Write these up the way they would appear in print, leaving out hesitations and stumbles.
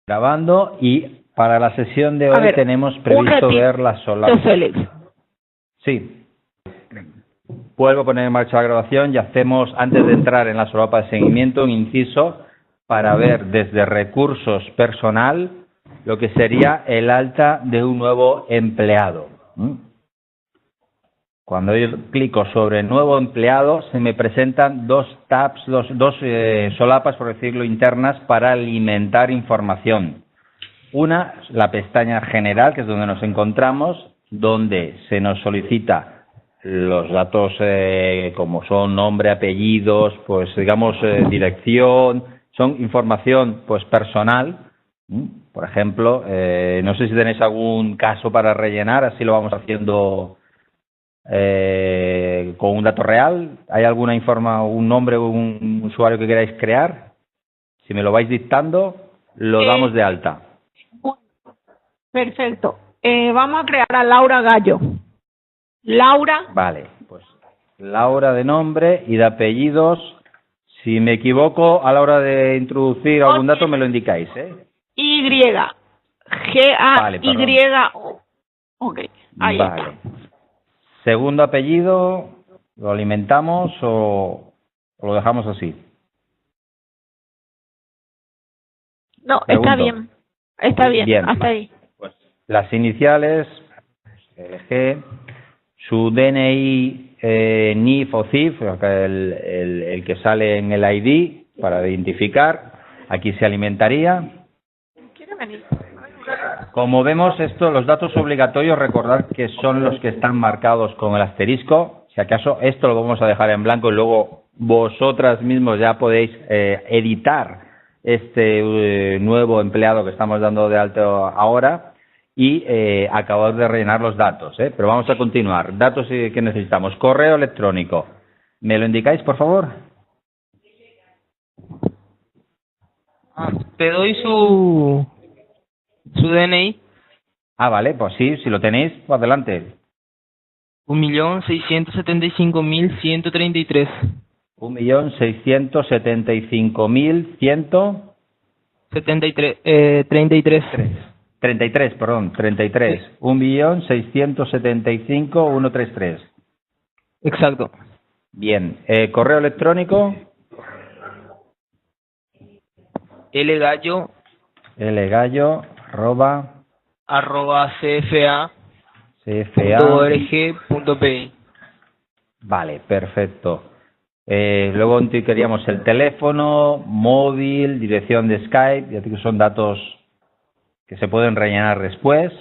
Grabando, y para la sesión de A hoy ver, tenemos previsto ver las solapas. Félix. Sí. Vuelvo a poner en marcha la grabación y hacemos, antes de entrar en la solapa de seguimiento, un inciso para ver desde recursos personal lo que sería el alta de un nuevo empleado. Cuando yo clico sobre nuevo empleado, se me presentan dos tabs, dos solapas, por decirlo, internas para alimentar información. Una, la pestaña general, que es donde nos encontramos, donde se nos solicita los datos como son nombre, apellidos, pues digamos dirección, son información pues personal. Por ejemplo, no sé si tenéis algún caso para rellenar, así lo vamos haciendo con un dato real. ¿Hay alguna un nombre o un usuario que queráis crear? Si me lo vais dictando, lo damos de alta. Perfecto. Vamos a crear a Laura Gallo. Laura. Vale, pues Laura de nombre y de apellidos. Si me equivoco a la hora de introducir algún dato, me lo indicáis, ¿eh? Y. G-A-Y-O. Ok, ahí vale. está. Segundo apellido, ¿lo alimentamos o lo dejamos así? No, Pregunto. está bien. Está bien, hasta vale. ahí. Pues las iniciales, G, su DNI, NIF o CIF, el que sale en el ID para identificar, aquí se alimentaría. ¿Quiere venir? Como vemos, los datos obligatorios, recordad que son los que están marcados con el asterisco. Si acaso esto lo vamos a dejar en blanco y luego vosotras mismos ya podéis editar este nuevo empleado que estamos dando de alta ahora y acabar de rellenar los datos. Pero vamos a continuar. Datos que necesitamos. Correo electrónico. ¿Me lo indicáis, por favor? Te doy su DNI. Vale, pues sí, si lo tenéis, pues adelante. 1.675.133. 1.675.100. 33. 33, perdón, 33. Sí. 1.675.133. Exacto. Bien. Correo electrónico. lgallo. lgallo, cfa.org.pi. Vale, perfecto. Luego queríamos el teléfono, móvil, dirección de Skype, ya que son datos que se pueden rellenar después.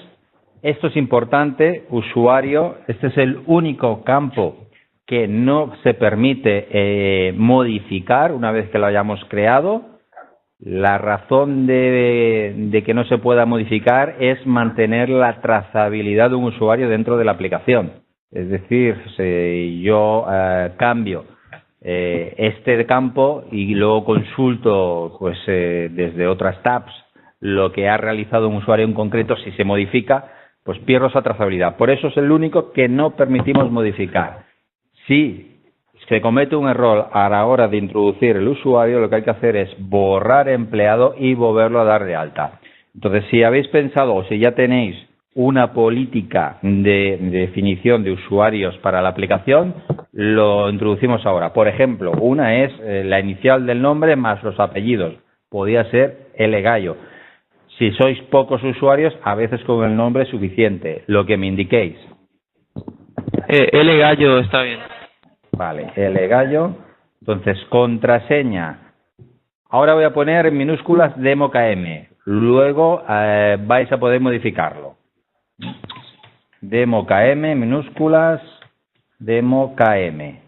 Esto es importante, usuario, este es el único campo que no se permite modificar una vez que lo hayamos creado. La razón de que no se pueda modificar es mantener la trazabilidad de un usuario dentro de la aplicación. Es decir, si yo cambio este campo y luego consulto pues desde otras tabs lo que ha realizado un usuario en concreto, si se modifica, pues pierdo esa trazabilidad. Por eso es el único que no permitimos modificar. Si se comete un error a la hora de introducir el usuario, lo que hay que hacer es borrar empleado y volverlo a dar de alta. Entonces, si habéis pensado o si ya tenéis una política de definición de usuarios para la aplicación, lo introducimos ahora. Por ejemplo, una es la inicial del nombre más los apellidos. Podría ser lgallo. Si sois pocos usuarios, a veces con el nombre es suficiente, lo que me indiquéis. lgallo está bien. Vale, lgallo. Entonces, contraseña. Ahora voy a poner en minúsculas DemoKM. Luego vais a poder modificarlo. DemoKM, minúsculas, DemoKM.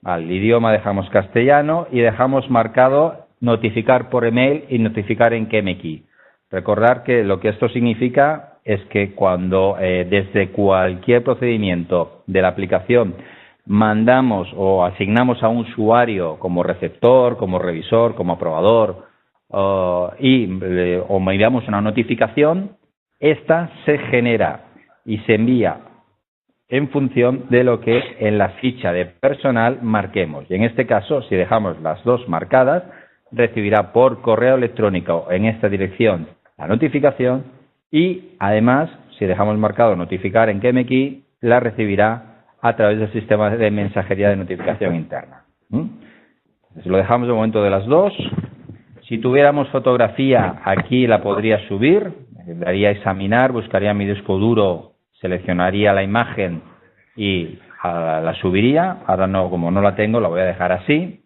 Vale, el idioma dejamos castellano y dejamos marcado notificar por email y notificar en KMKey. Recordar que lo que esto significa es que cuando desde cualquier procedimiento de la aplicación mandamos o asignamos a un usuario como receptor, como revisor, como aprobador o enviamos una notificación, esta se genera y se envía en función de lo que en la ficha de personal marquemos. Y en este caso, si dejamos las dos marcadas, recibirá por correo electrónico en esta dirección la notificación y además, si dejamos marcado notificar en KMKey, la recibirá a través del sistema de mensajería de notificación interna. Entonces, lo dejamos de momento de las dos. Si tuviéramos fotografía, aquí la podría subir, daría a examinar, buscaría mi disco duro, seleccionaría la imagen y la subiría. Ahora no, como no la tengo, la voy a dejar así.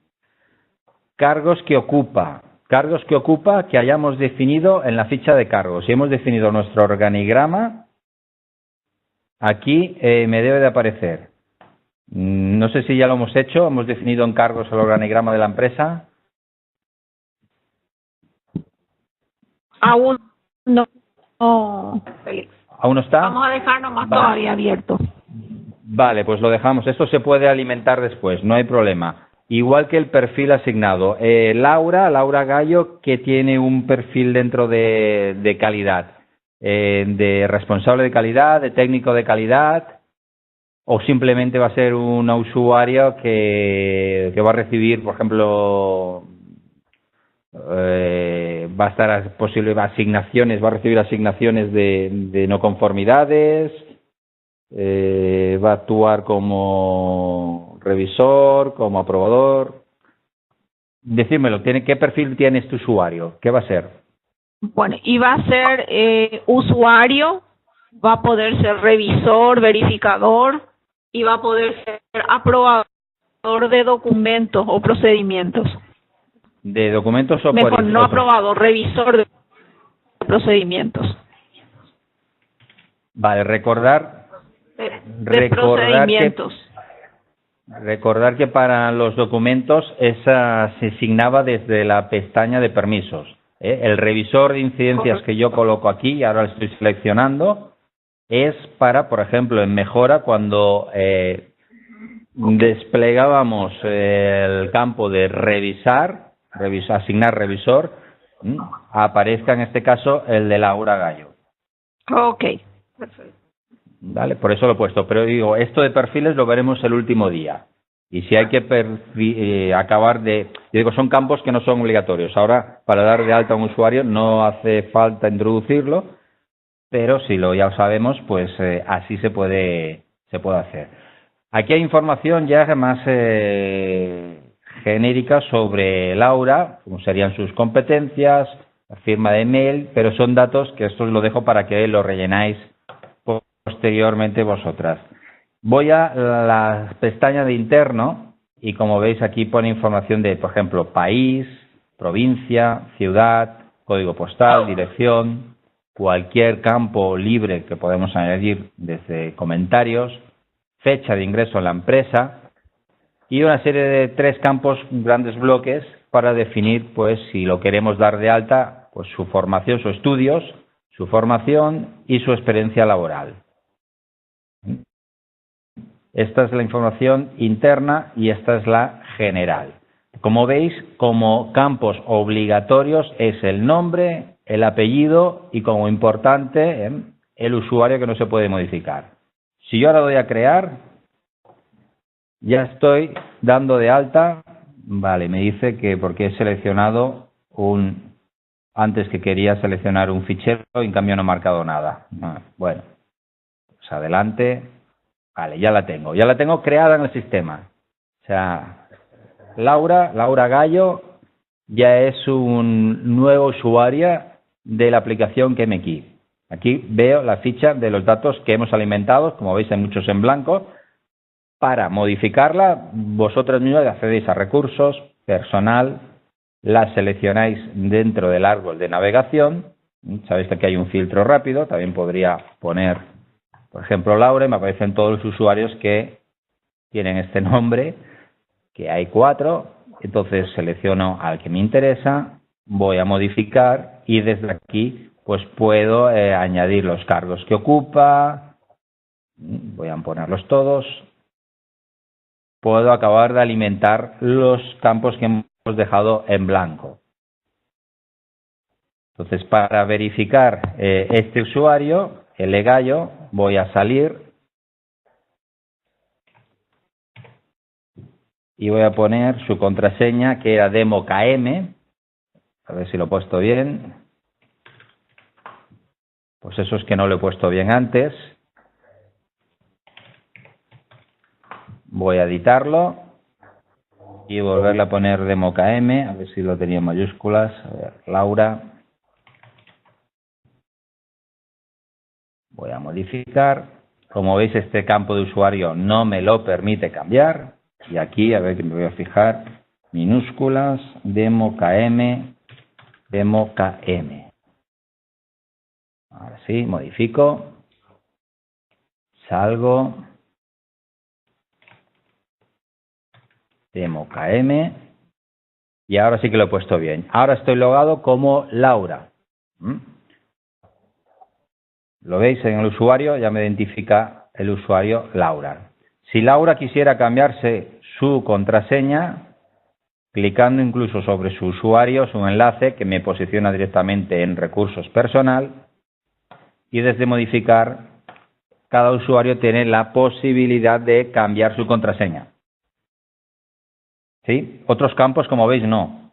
Cargos que ocupa. Cargos que ocupa que hayamos definido en la ficha de cargos. Si hemos definido nuestro organigrama, aquí me debe de aparecer. No sé si ya lo hemos hecho. Hemos definido en cargos el organigrama de la empresa. Aún no, Félix. ¿Aún no está? Vamos a dejar nomás Vale. todavía abierto. Vale, pues lo dejamos. Esto se puede alimentar después, no hay problema. Igual que el perfil asignado. Laura Gallo, que tiene un perfil dentro de calidad, de responsable de calidad, de técnico de calidad, o simplemente va a ser una usuaria que va a recibir, por ejemplo, va a estar posible asignaciones, va a recibir asignaciones de no conformidades, va a actuar como revisor, como aprobador. Decídmelo, ¿qué perfil tiene este usuario? ¿Qué va a ser? Bueno, y va a ser usuario, va a poder ser revisor, verificador y va a poder ser aprobador de documentos o procedimientos. ¿De documentos o Mejor, no o- aprobador, revisor de procedimientos. Vale, recordar De procedimientos. Recordar que para los documentos esa se asignaba desde la pestaña de permisos. El revisor de incidencias que yo coloco aquí, y ahora lo estoy seleccionando, es para, por ejemplo, en mejora, cuando desplegábamos el campo de asignar revisor, aparezca en este caso el de Laura Gallo. Ok, perfecto. Vale, por eso lo he puesto. Pero digo, esto de perfiles lo veremos el último día. Y si hay que acabar de... Yo digo, son campos que no son obligatorios. Ahora, para dar de alta a un usuario no hace falta introducirlo, pero si ya lo sabemos, pues así se puede hacer. Aquí hay información ya más genérica sobre Laura, como serían sus competencias, la firma de email, pero son datos que esto os lo dejo para que lo rellenáis posteriormente vosotras. Voy a la pestaña de interno y como veis aquí pone información de, por ejemplo, país, provincia, ciudad, código postal, dirección, cualquier campo libre que podemos añadir desde comentarios, fecha de ingreso en la empresa y una serie de 3 campos, grandes bloques para definir, pues, si lo queremos dar de alta, pues su formación, sus estudios, su formación y su experiencia laboral. Esta es la información interna y esta es la general. Como veis, como campos obligatorios es el nombre, el apellido y, como importante, el usuario, que no se puede modificar. Si yo ahora doy a crear, ya estoy dando de alta. Vale, me dice que porque he seleccionado antes que quería seleccionar un fichero y en cambio no he marcado nada. Bueno, pues adelante. Vale, ya la tengo creada en el sistema. O sea, Laura Gallo ya es un nuevo usuario de la aplicación KMKey. Aquí veo la ficha de los datos que hemos alimentado, como veis hay muchos en blanco. Para modificarla, vosotros mismos accedéis a recursos, personal, la seleccionáis dentro del árbol de navegación. Sabéis que aquí hay un filtro rápido, también podría poner, por ejemplo, Laura, y me aparecen todos los usuarios que tienen este nombre, que hay 4, entonces selecciono al que me interesa, voy a modificar y desde aquí pues puedo añadir los cargos que ocupa, voy a ponerlos todos, puedo acabar de alimentar los campos que hemos dejado en blanco. Entonces, para verificar este usuario, el Gallo, voy a salir y voy a poner su contraseña, que era DemoKM. A ver si lo he puesto bien. Pues eso es que no lo he puesto bien antes. Voy a editarlo y volverle a poner demo KM, a ver si lo tenía en mayúsculas. A ver, Laura. Voy a modificar. Como veis, este campo de usuario no me lo permite cambiar. Y aquí, a ver que me voy a fijar, minúsculas, demo KM, demo KM. Ahora sí, modifico. Salgo. Demo KM. Y ahora sí que lo he puesto bien. Ahora estoy logado como Laura. ¿Lo veis en el usuario? Ya me identifica el usuario Laura. Si Laura quisiera cambiarse su contraseña, clicando incluso sobre su usuario, es un enlace que me posiciona directamente en recursos personal, y desde modificar, cada usuario tiene la posibilidad de cambiar su contraseña. ¿Sí? Otros campos, como veis, no.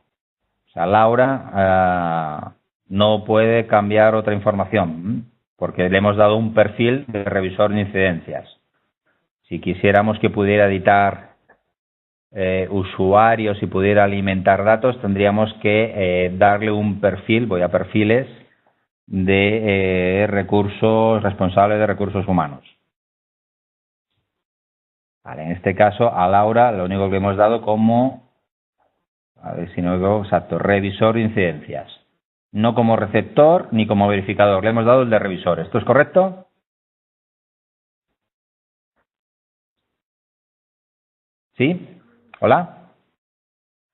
O sea, Laura no puede cambiar otra información, porque le hemos dado un perfil de revisor de incidencias. Si quisiéramos que pudiera editar usuarios y pudiera alimentar datos, tendríamos que darle un perfil, voy a perfiles, de recursos, responsable de recursos humanos. Vale, en este caso, a Laura lo único que hemos dado como, a ver si no veo exacto, revisor de incidencias. No como receptor ni como verificador, le hemos dado el de revisor. ¿Esto es correcto? ¿Sí? ¿Hola?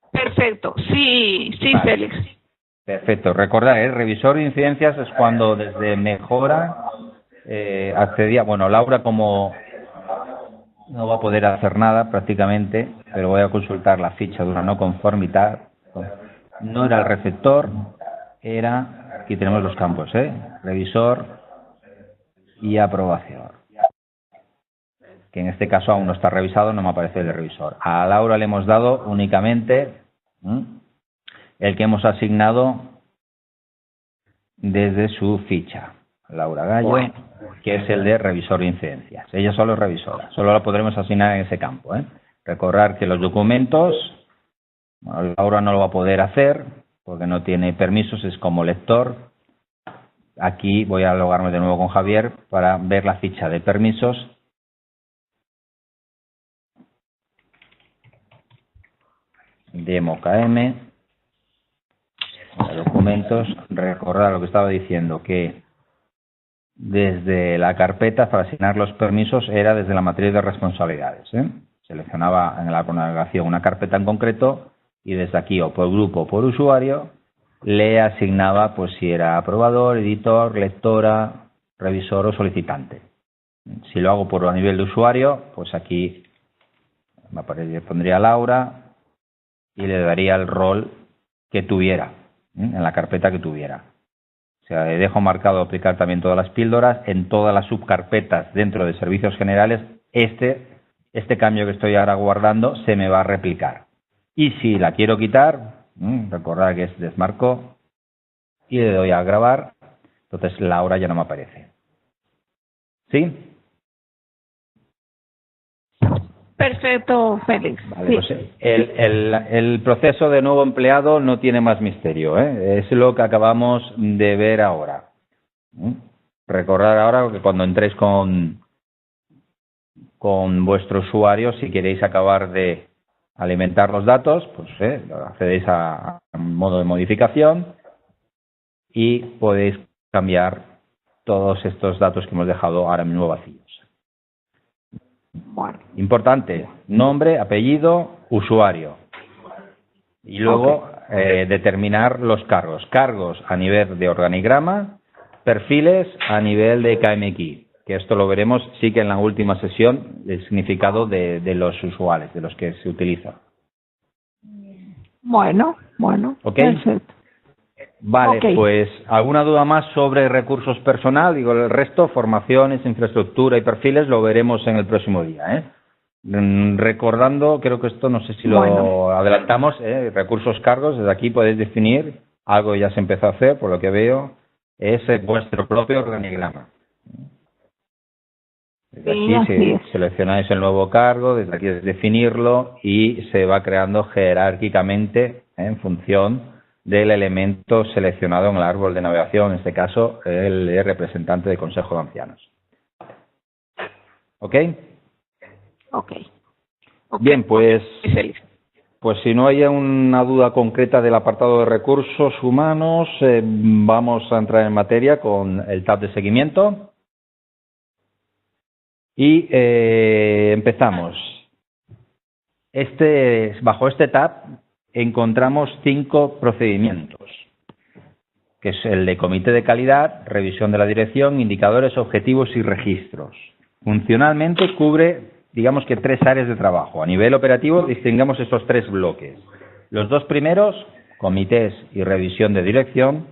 Perfecto. Sí, sí, Vale. Félix. Perfecto. Recordad, el revisor de incidencias es cuando desde mejora accedía, bueno, Laura como no va a poder hacer nada prácticamente, pero voy a consultar la ficha de una no conformidad. No era el receptor, era, aquí tenemos los campos, revisor y aprobación. Que en este caso aún no está revisado, no me aparece el revisor. A Laura le hemos dado únicamente el que hemos asignado desde su ficha. Laura Gallo, Bueno. que es el de revisor de incidencias. Ella solo es revisora, solo la podremos asignar en ese campo. Recordar que los documentos, bueno, Laura no lo va a poder hacer porque no tiene permisos, es como lector. Aquí voy a logarme de nuevo con Javier para ver la ficha de permisos. Demo KM, documentos, recordar lo que estaba diciendo, que desde la carpeta para asignar los permisos era desde la matriz de responsabilidades. Seleccionaba en la navegación una carpeta en concreto y desde aquí o por grupo o por usuario le asignaba pues si era aprobador, editor, lectora, revisor o solicitante. Si lo hago por a nivel de usuario, pues aquí me pondría Laura y le daría el rol que tuviera, en la carpeta que tuviera. O sea, le dejo marcado aplicar también todas las píldoras en todas las subcarpetas dentro de servicios generales. Este cambio que estoy ahora guardando se me va a replicar. Y si la quiero quitar, recordad que es desmarco y le doy a grabar, entonces Laura ya no me aparece. ¿Sí? Perfecto, Félix. Vale, Sí. pues el proceso de nuevo empleado no tiene más misterio, es lo que acabamos de ver ahora. Recordad ahora que cuando entréis con vuestro usuario, si queréis acabar de alimentar los datos, pues accedéis a modo de modificación y podéis cambiar todos estos datos que hemos dejado ahora mismo vacíos. Bueno. Importante, nombre, apellido, usuario. Y luego determinar los cargos. Cargos a nivel de organigrama, perfiles a nivel de KMKey. Que esto lo veremos sí que en la última sesión, el significado de los usuarios, de los que se utiliza. Bueno. ¿Ok? Perfecto. Vale, Ok. pues ¿alguna duda más sobre recursos personal? Digo, el resto, formaciones, infraestructura y perfiles, lo veremos en el próximo día, Recordando, creo que esto no sé si lo adelantamos, recursos cargos, desde aquí podéis definir, algo ya se empezó a hacer, por lo que veo, es vuestro propio organigrama. Desde Sí, aquí así es. seleccionáis el nuevo cargo, desde aquí es definirlo y se va creando jerárquicamente en función del elemento seleccionado en el árbol de navegación, en este caso el representante del Consejo de Ancianos. ¿Ok? Ok. Ok. Bien, pues Feliz. si no hay una duda concreta del apartado de recursos humanos, vamos a entrar en materia con el tab de seguimiento. Y empezamos. Bajo este tab encontramos 5 procedimientos, que es el de comité de calidad, revisión de la dirección, indicadores, objetivos y registros. Funcionalmente cubre, digamos que 3 áreas de trabajo. A nivel operativo distingamos estos 3 bloques. Los 2 primeros, comités y revisión de dirección,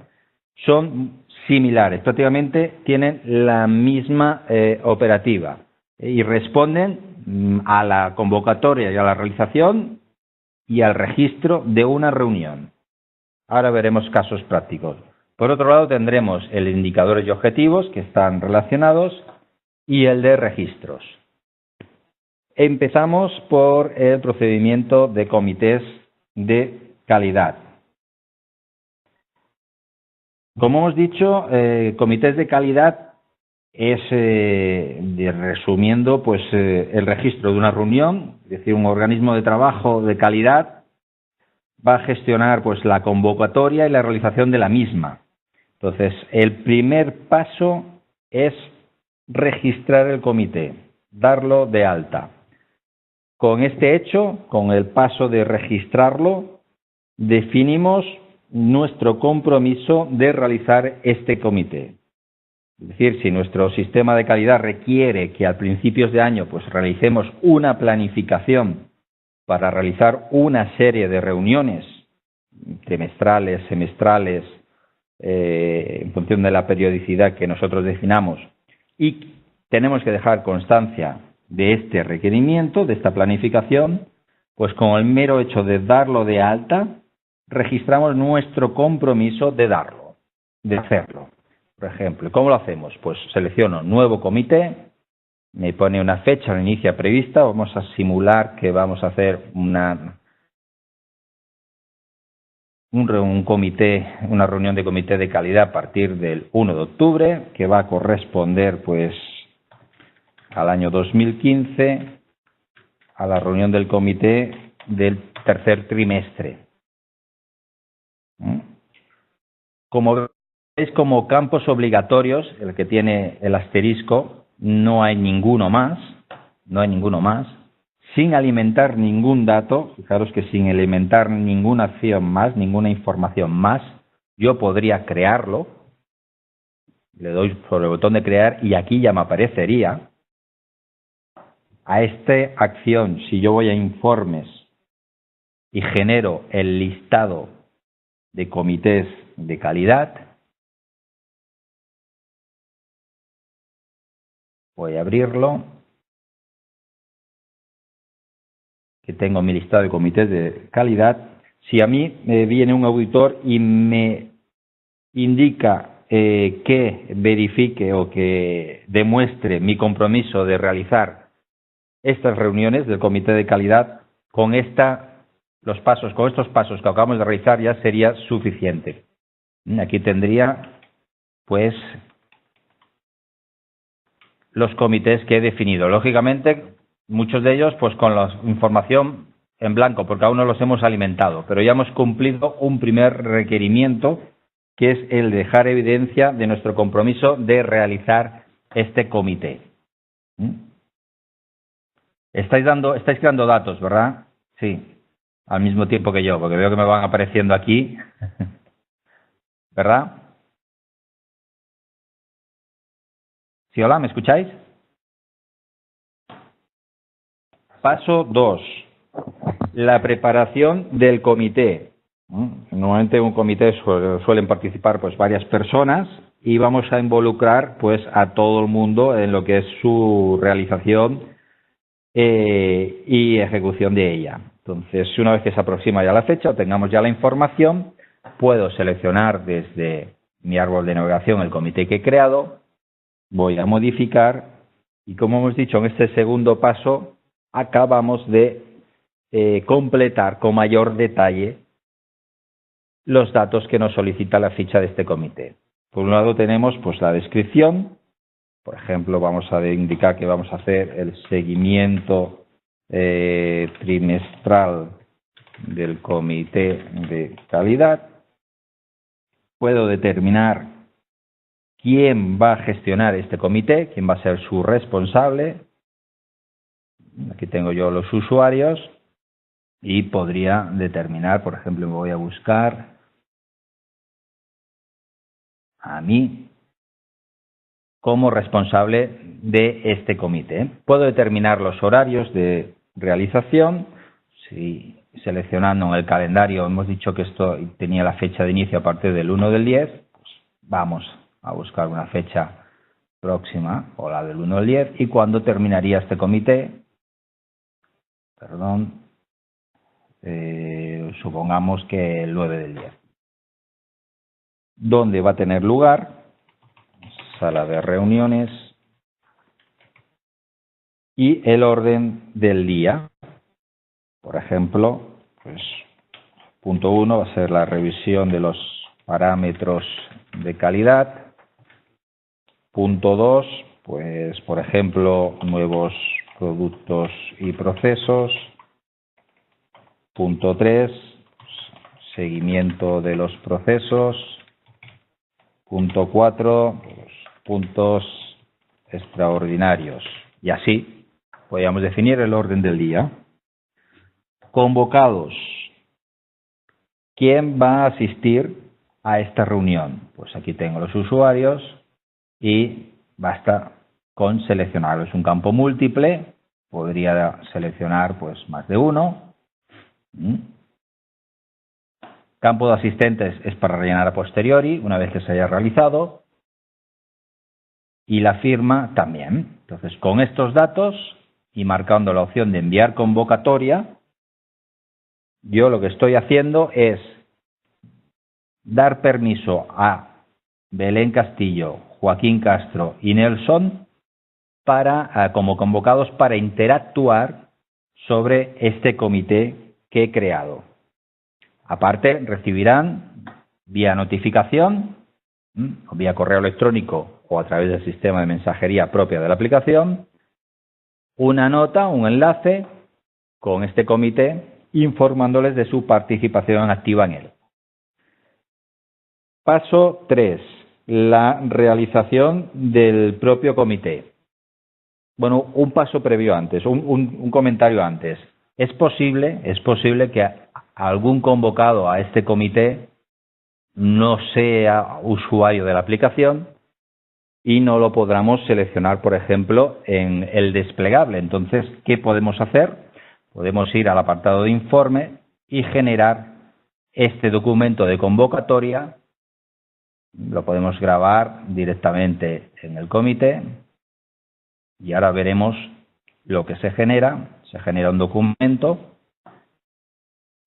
son similares, prácticamente tienen la misma operativa y responden a la convocatoria y a la realización y al registro de una reunión. Ahora veremos casos prácticos. Por otro lado, tendremos el de indicadores y objetivos, que están relacionados, y el de registros. Empezamos por el procedimiento de comités de calidad. Como hemos dicho, comités de calidad es, resumiendo, pues el registro de una reunión, es decir, un organismo de trabajo de calidad va a gestionar pues la convocatoria y la realización de la misma. Entonces, el primer paso es registrar el comité, darlo de alta. Con este hecho, con el paso de registrarlo, definimos nuestro compromiso de realizar este comité. Es decir, si nuestro sistema de calidad requiere que a principios de año pues realicemos una planificación para realizar una serie de reuniones trimestrales, semestrales, en función de la periodicidad que nosotros definamos, y tenemos que dejar constancia de este requerimiento, de esta planificación, pues con el mero hecho de darlo de alta, registramos nuestro compromiso de darlo, de hacerlo. Por ejemplo, ¿cómo lo hacemos? Pues selecciono nuevo comité, me pone una fecha o inicia prevista, vamos a simular que vamos a hacer un comité, una reunión de comité de calidad a partir del 1 de octubre, que va a corresponder pues al año 2015, a la reunión del comité del tercer trimestre. Como veis, como campos obligatorios, el que tiene el asterisco, no hay ninguno más, sin alimentar ningún dato. Fijaros que sin alimentar ninguna acción más, ninguna información más, yo podría crearlo. Le doy sobre el botón de crear y aquí ya me aparecería. A esta acción, si yo voy a informes y genero el listado de comités de calidad, voy a abrirlo, que tengo mi listado de comités de calidad. Si a mí me viene un auditor y me indica que verifique o que demuestre mi compromiso de realizar estas reuniones del comité de calidad, con estos pasos que acabamos de realizar ya sería suficiente. Aquí tendría pues los comités que he definido. Lógicamente, muchos de ellos pues con la información en blanco, porque aún no los hemos alimentado, pero ya hemos cumplido un primer requerimiento, que es el dejar evidencia de nuestro compromiso de realizar este comité. Estáis creando datos, ¿verdad? Sí, al mismo tiempo que yo, porque veo que me van apareciendo aquí, ¿verdad? Sí, hola, ¿me escucháis? Paso 2. La preparación del comité. Normalmente en un comité suelen participar pues varias personas y vamos a involucrar pues a todo el mundo en lo que es su realización y ejecución de ella. Entonces, una vez que se aproxima ya la fecha o tengamos ya la información, puedo seleccionar desde mi árbol de navegación, el comité que he creado, voy a modificar y, como hemos dicho, en este segundo paso acabamos de completar con mayor detalle los datos que nos solicita la ficha de este comité. Por un lado tenemos pues la descripción. Por ejemplo, vamos a indicar que vamos a hacer el seguimiento trimestral del comité de calidad. Puedo determinar quién va a gestionar este comité, quién va a ser su responsable. Aquí tengo yo los usuarios y podría determinar, por ejemplo, me voy a buscar a mí como responsable de este comité. Puedo determinar los horarios de realización. Si seleccionando en el calendario hemos dicho que esto tenía la fecha de inicio a partir del 1 del 10, pues vamos a buscar una fecha próxima o la del 1 del 10 y cuándo terminaría este comité. Perdón, supongamos que el 9 del 10. ¿Dónde va a tener lugar? Sala de reuniones y el orden del día. Por ejemplo, pues punto 1 va a ser la revisión de los parámetros de calidad. Punto 2, pues por ejemplo, nuevos productos y procesos. Punto 3, seguimiento de los procesos. Punto 4, puntos extraordinarios. Y así podríamos definir el orden del día. Convocados. ¿Quién va a asistir a esta reunión? Pues aquí tengo los usuarios y basta con seleccionarlo. Es un campo múltiple, podría seleccionar pues más de uno. Campo de asistentes es para rellenar a posteriori, una vez que se haya realizado. Y la firma también. Entonces, con estos datos y marcando la opción de enviar convocatoria, yo lo que estoy haciendo es dar permiso a Belén Castillo, Joaquín Castro y Nelson como convocados para interactuar sobre este comité que he creado. Aparte, recibirán vía notificación, o vía correo electrónico o a través del sistema de mensajería propia de la aplicación, una nota, un enlace con este comité informándoles de su participación activa en él. Paso 3. La realización del propio comité. Bueno, un paso previo antes, un comentario antes. Es posible que algún convocado a este comité no sea usuario de la aplicación y no lo podamos seleccionar, por ejemplo, en el desplegable. Entonces, ¿qué podemos hacer? Podemos ir al apartado de informe y generar este documento de convocatoria. Lo podemos grabar directamente en el comité y ahora veremos lo que se genera. Se genera un documento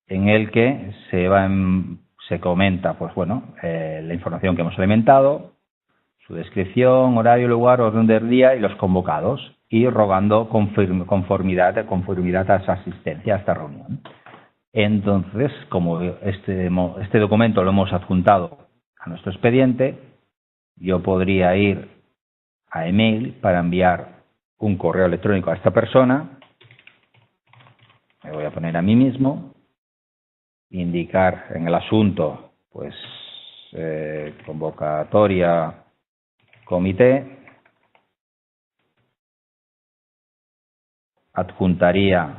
en el que se comenta pues bueno, la información que hemos alimentado, su descripción, horario, lugar, orden del día y los convocados, y rogando conformidad a esa asistencia a esta reunión. Entonces, como este documento lo hemos adjuntado a nuestro expediente, yo podría ir a email para enviar un correo electrónico a esta persona. Me voy a poner a mí mismo, indicar en el asunto, pues, convocatoria comité, adjuntaría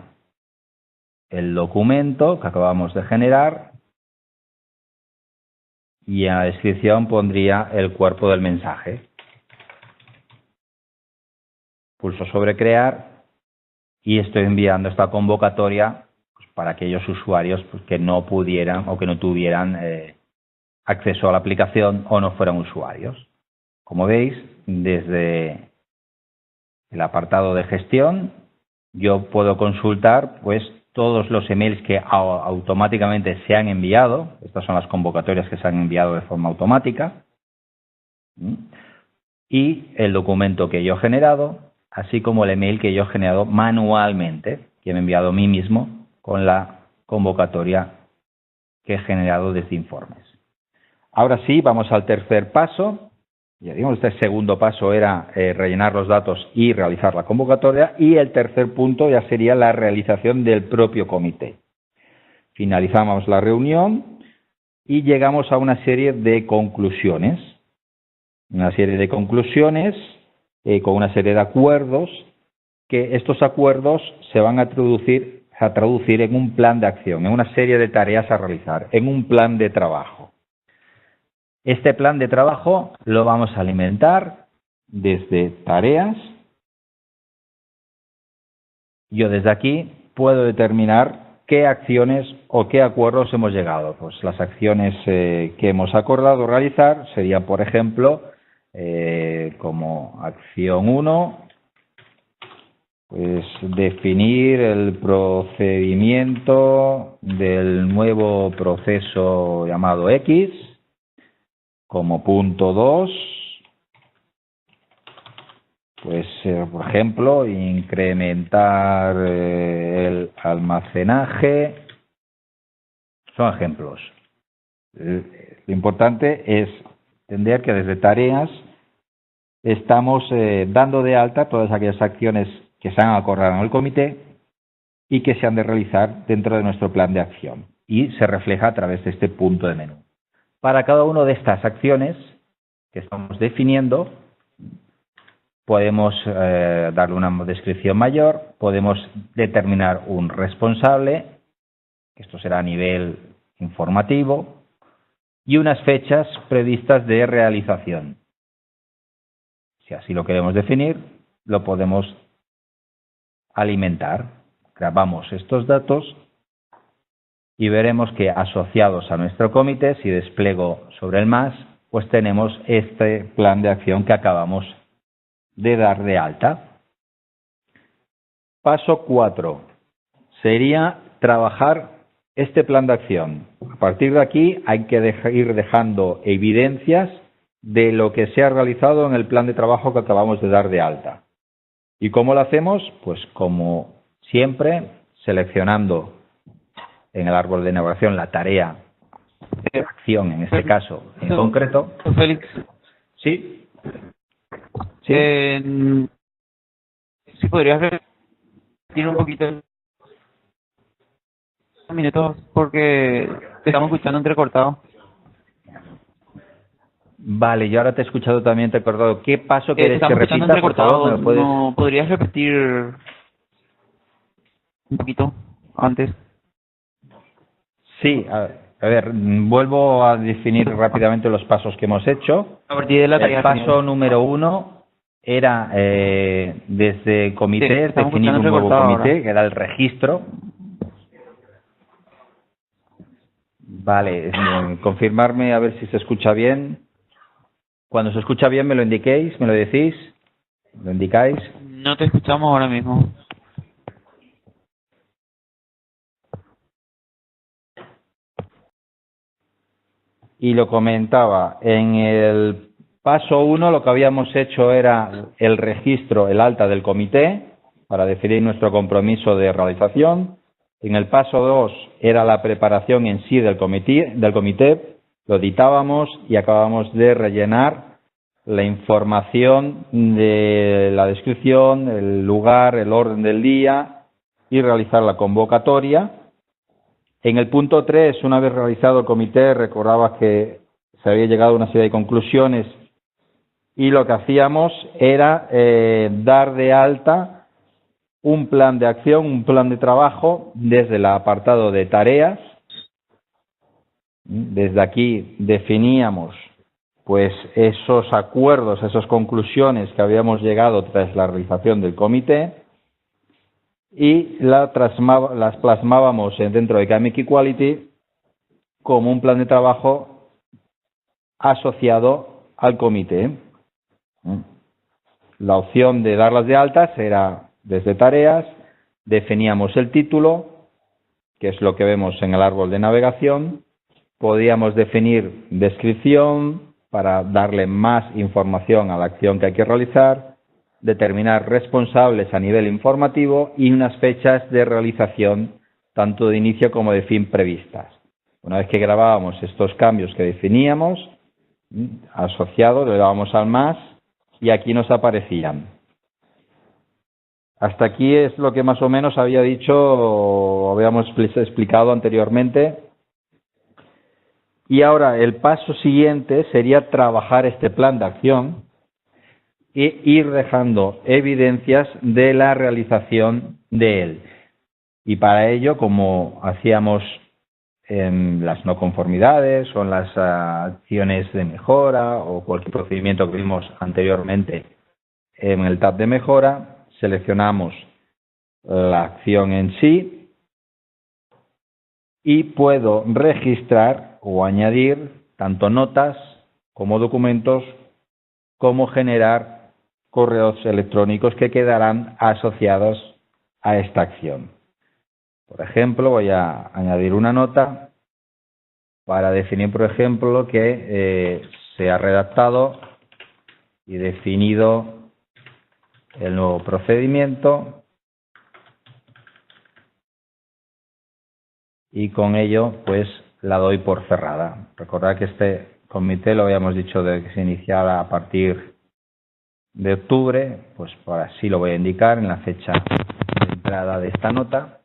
el documento que acabamos de generar y en la descripción pondría el cuerpo del mensaje. Pulso sobre crear y estoy enviando esta convocatoria pues, para aquellos usuarios pues, que no pudieran o que no tuvieran acceso a la aplicación o no fueran usuarios. Como veis, desde el apartado de gestión, yo puedo consultar pues todos los emails que automáticamente se han enviado. Estas son las convocatorias que se han enviado de forma automática. ¿Mm? Y el documento que yo he generado, así como el email que yo he generado manualmente, que me he enviado a mí mismo con la convocatoria que he generado desde informes. Ahora sí, vamos al tercer paso. Ya digamos, este segundo paso era rellenar los datos y realizar la convocatoria. Y el tercer punto ya sería la realización del propio comité. Finalizamos la reunión y llegamos a una serie de conclusiones. Una serie de conclusiones con una serie de acuerdos, que estos acuerdos se van a traducir en un plan de acción, en una serie de tareas a realizar, en un plan de trabajo. Este plan de trabajo lo vamos a alimentar desde tareas. Yo desde aquí puedo determinar qué acciones o qué acuerdos hemos llegado. Pues las acciones que hemos acordado realizar serían, por ejemplo, como acción 1, pues definir el procedimiento del nuevo proceso llamado X. Como punto 2, pues por ejemplo, incrementar el almacenaje. Son ejemplos. Lo importante es entender que desde tareas estamos dando de alta todas aquellas acciones que se han acordado en el comité y que se han de realizar dentro de nuestro plan de acción. Y se refleja a través de este punto de menú. Para cada una de estas acciones que estamos definiendo, podemos darle una descripción mayor, podemos determinar un responsable, esto será a nivel informativo, y unas fechas previstas de realización. Si así lo queremos definir, lo podemos alimentar. Grabamos estos datos y veremos que asociados a nuestro comité, si despliego sobre el más, pues tenemos este plan de acción que acabamos de dar de alta. Paso 4 sería trabajar este plan de acción. A partir de aquí hay que ir dejando evidencias de lo que se ha realizado en el plan de trabajo que acabamos de dar de alta. ¿Y cómo lo hacemos? Pues como siempre, seleccionando en el árbol de navegación la tarea de acción, en este caso en concreto. Félix. Sí. Sí. Si podrías repetir un poquito minutos porque te estamos escuchando entrecortado. Vale, yo ahora te he escuchado también, te he acordado. ¿Qué paso quieres que repita? Por ¿Me favor, lo puedes... ¿No podrías repetir un poquito antes? Sí, a ver, vuelvo a definir rápidamente los pasos que hemos hecho. A partir de la tarea. El paso número 1 era desde comité, sí, definir un nuevo comité, ahora, que era el registro. Vale, confirmarme a ver si se escucha bien. Cuando se escucha bien me lo indiquéis, me lo decís, lo indicáis. No te escuchamos ahora mismo. Y lo comentaba, en el paso 1 lo que habíamos hecho era el registro, el alta del comité, para definir nuestro compromiso de realización. En el paso 2 era la preparación en sí del comité, lo editábamos y acabamos de rellenar la información de la descripción, el lugar, el orden del día y realizar la convocatoria. En el punto 3, una vez realizado el comité, recordaba que se había llegado a una serie de conclusiones y lo que hacíamos era dar de alta un plan de acción, un plan de trabajo desde el apartado de tareas. Desde aquí definíamos pues esos acuerdos, esas conclusiones que habíamos llegado tras la realización del comité y las plasmábamos dentro de Kamic Equality como un plan de trabajo asociado al comité. La opción de darlas de altas era desde tareas, definíamos el título, que es lo que vemos en el árbol de navegación, podíamos definir descripción, para darle más información a la acción que hay que realizar, determinar responsables a nivel informativo y unas fechas de realización tanto de inicio como de fin previstas. Una vez que grabábamos estos cambios que definíamos, asociados, le dábamos al más y aquí nos aparecían. Hasta aquí es lo que más o menos había dicho o habíamos explicado anteriormente. Y ahora el paso siguiente sería trabajar este plan de acción e ir dejando evidencias de la realización de él. Y para ello, como hacíamos en las no conformidades o en las acciones de mejora o cualquier procedimiento que vimos anteriormente en el tab de mejora, seleccionamos la acción en sí y puedo registrar o añadir tanto notas como documentos, como generar correos electrónicos que quedarán asociados a esta acción. Por ejemplo, voy a añadir una nota para definir, por ejemplo, que se ha redactado y definido el nuevo procedimiento y con ello pues la doy por cerrada. Recordad que este comité lo habíamos dicho de que se iniciara a partir de octubre, pues ahora sí lo voy a indicar en la fecha de entrada de esta nota.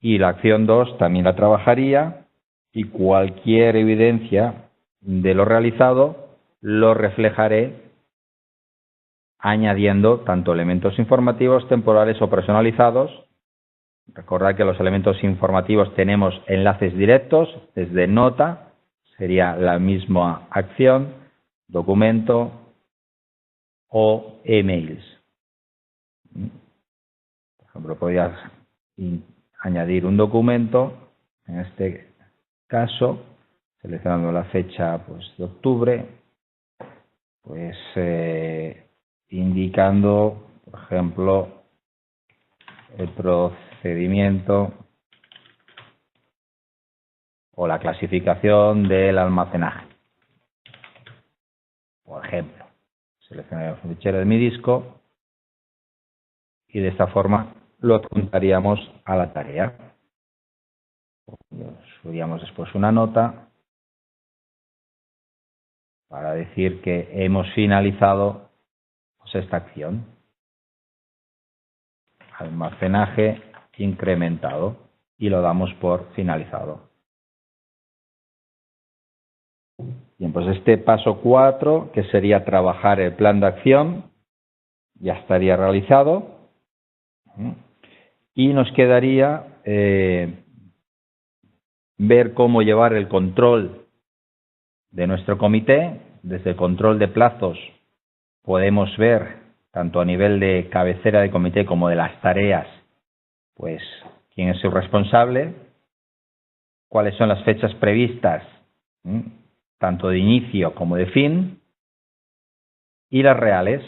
Y la acción 2 también la trabajaría y cualquier evidencia de lo realizado lo reflejaré añadiendo tanto elementos informativos, temporales o personalizados. Recordad que los elementos informativos tenemos enlaces directos desde nota, sería la misma acción, documento o emails. Por ejemplo, podrías añadir un documento, en este caso, seleccionando la fecha pues, de octubre, pues indicando, por ejemplo, el procedimiento o la clasificación del almacenaje. Por ejemplo, seleccionaríamos un fichero de mi disco y de esta forma lo adjuntaríamos a la tarea. Subiríamos después una nota para decir que hemos finalizado pues, esta acción. Almacenaje incrementado y lo damos por finalizado. Bien, pues este paso 4, que sería trabajar el plan de acción, ya estaría realizado. Y nos quedaría ver cómo llevar el control de nuestro comité. Desde el control de plazos podemos ver, tanto a nivel de cabecera de comité como de las tareas, pues quién es su responsable, cuáles son las fechas previstas, tanto de inicio como de fin, y las reales,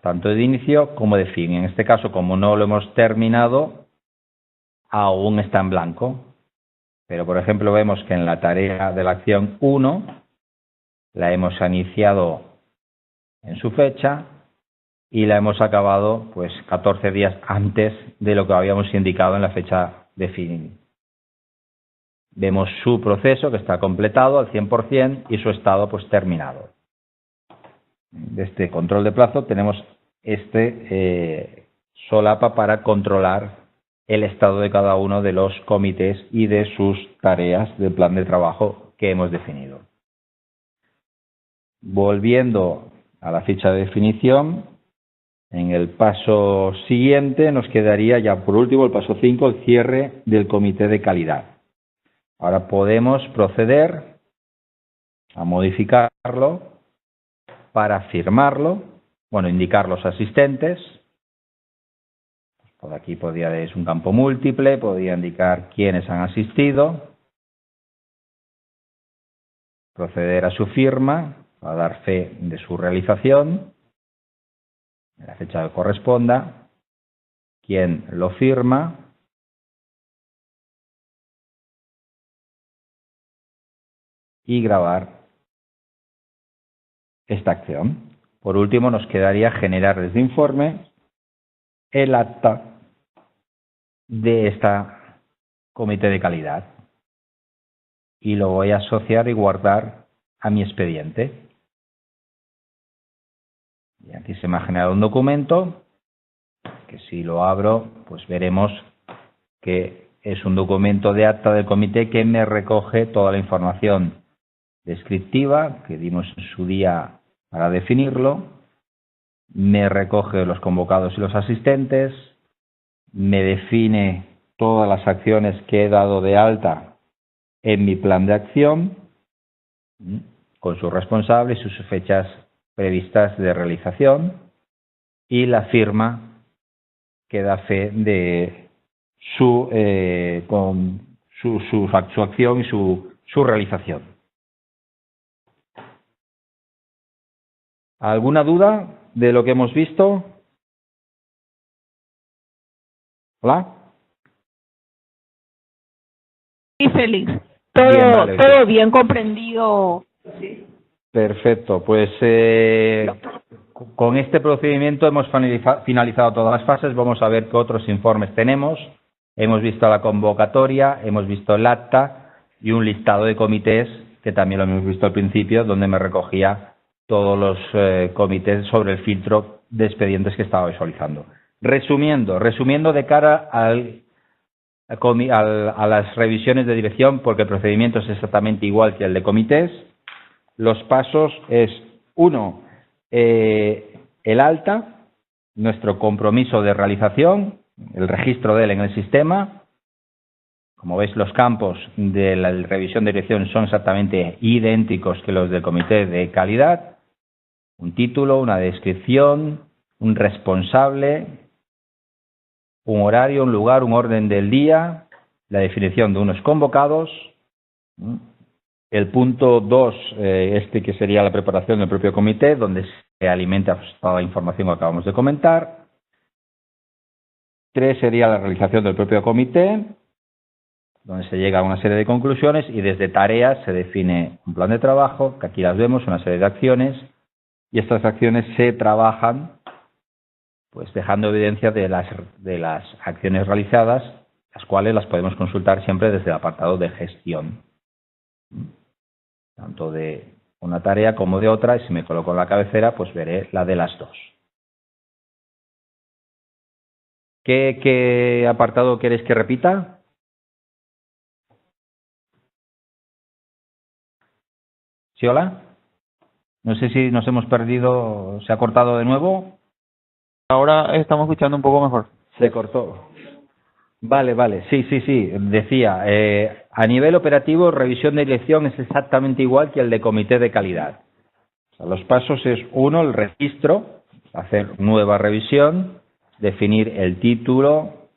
tanto de inicio como de fin. En este caso, como no lo hemos terminado, aún está en blanco. Pero, por ejemplo, vemos que en la tarea de la acción 1 la hemos iniciado en su fecha y la hemos acabado pues 14 días antes de lo que habíamos indicado en la fecha de fin. Vemos su proceso que está completado al 100% y su estado pues terminado. De este control de plazo tenemos solapa para controlar el estado de cada uno de los comités y de sus tareas del plan de trabajo que hemos definido. Volviendo a la ficha de definición, en el paso siguiente nos quedaría ya por último el paso 5, el cierre del comité de calidad. Ahora podemos proceder a modificarlo para firmarlo, indicar los asistentes. Por aquí es un campo múltiple, podría indicar quiénes han asistido, proceder a su firma, a dar fe de su realización, en la fecha que corresponda, quién lo firma, y grabar esta acción. Por último, nos quedaría generar desde informe el acta de esta comité de calidad y lo voy a asociar y guardar a mi expediente. Y aquí se me ha generado un documento que si lo abro, pues veremos que es un documento de acta del comité que me recoge toda la información descriptiva que dimos en su día para definirlo, me recoge los convocados y los asistentes, me define todas las acciones que he dado de alta en mi plan de acción, con sus responsables y sus fechas previstas de realización, y la firma que da fe de su acción y su realización. ¿Alguna duda de lo que hemos visto? ¿Hola? Sí, Félix. Bien, vale, Todo bien comprendido. Perfecto. Pues con este procedimiento hemos finalizado todas las fases. Vamos a ver qué otros informes tenemos. Hemos visto la convocatoria, hemos visto el acta y un listado de comités, que también lo hemos visto al principio, donde me recogía todos los comités sobre el filtro de expedientes que estaba visualizando. Resumiendo de cara a las revisiones de dirección, porque el procedimiento es exactamente igual que el de comités. Los pasos es, 1, el alta, nuestro compromiso de realización, el registro de él en el sistema. Como veis, los campos de la revisión de dirección son exactamente idénticos que los del comité de calidad. Un título, una descripción, un responsable, un horario, un lugar, un orden del día, la definición de unos convocados. El punto 2, que sería la preparación del propio comité, donde se alimenta toda la información que acabamos de comentar. 3 sería la realización del propio comité, donde se llega a una serie de conclusiones, y desde tareas se define un plan de trabajo, que aquí las vemos, una serie de acciones, y estas acciones se trabajan pues dejando evidencia de las acciones realizadas, las cuales las podemos consultar siempre desde el apartado de gestión, tanto de una tarea como de otra, y si me coloco en la cabecera, pues veré la de las dos. ¿Qué apartado queréis que repita? ¿Sí, hola? No sé si nos hemos perdido, ¿se ha cortado de nuevo? Ahora estamos escuchando un poco mejor. Se cortó. Vale, sí. Decía, a nivel operativo, revisión de dirección es exactamente igual que el de comité de calidad. O sea, los pasos es, 1, el registro, hacer nueva revisión, definir el título.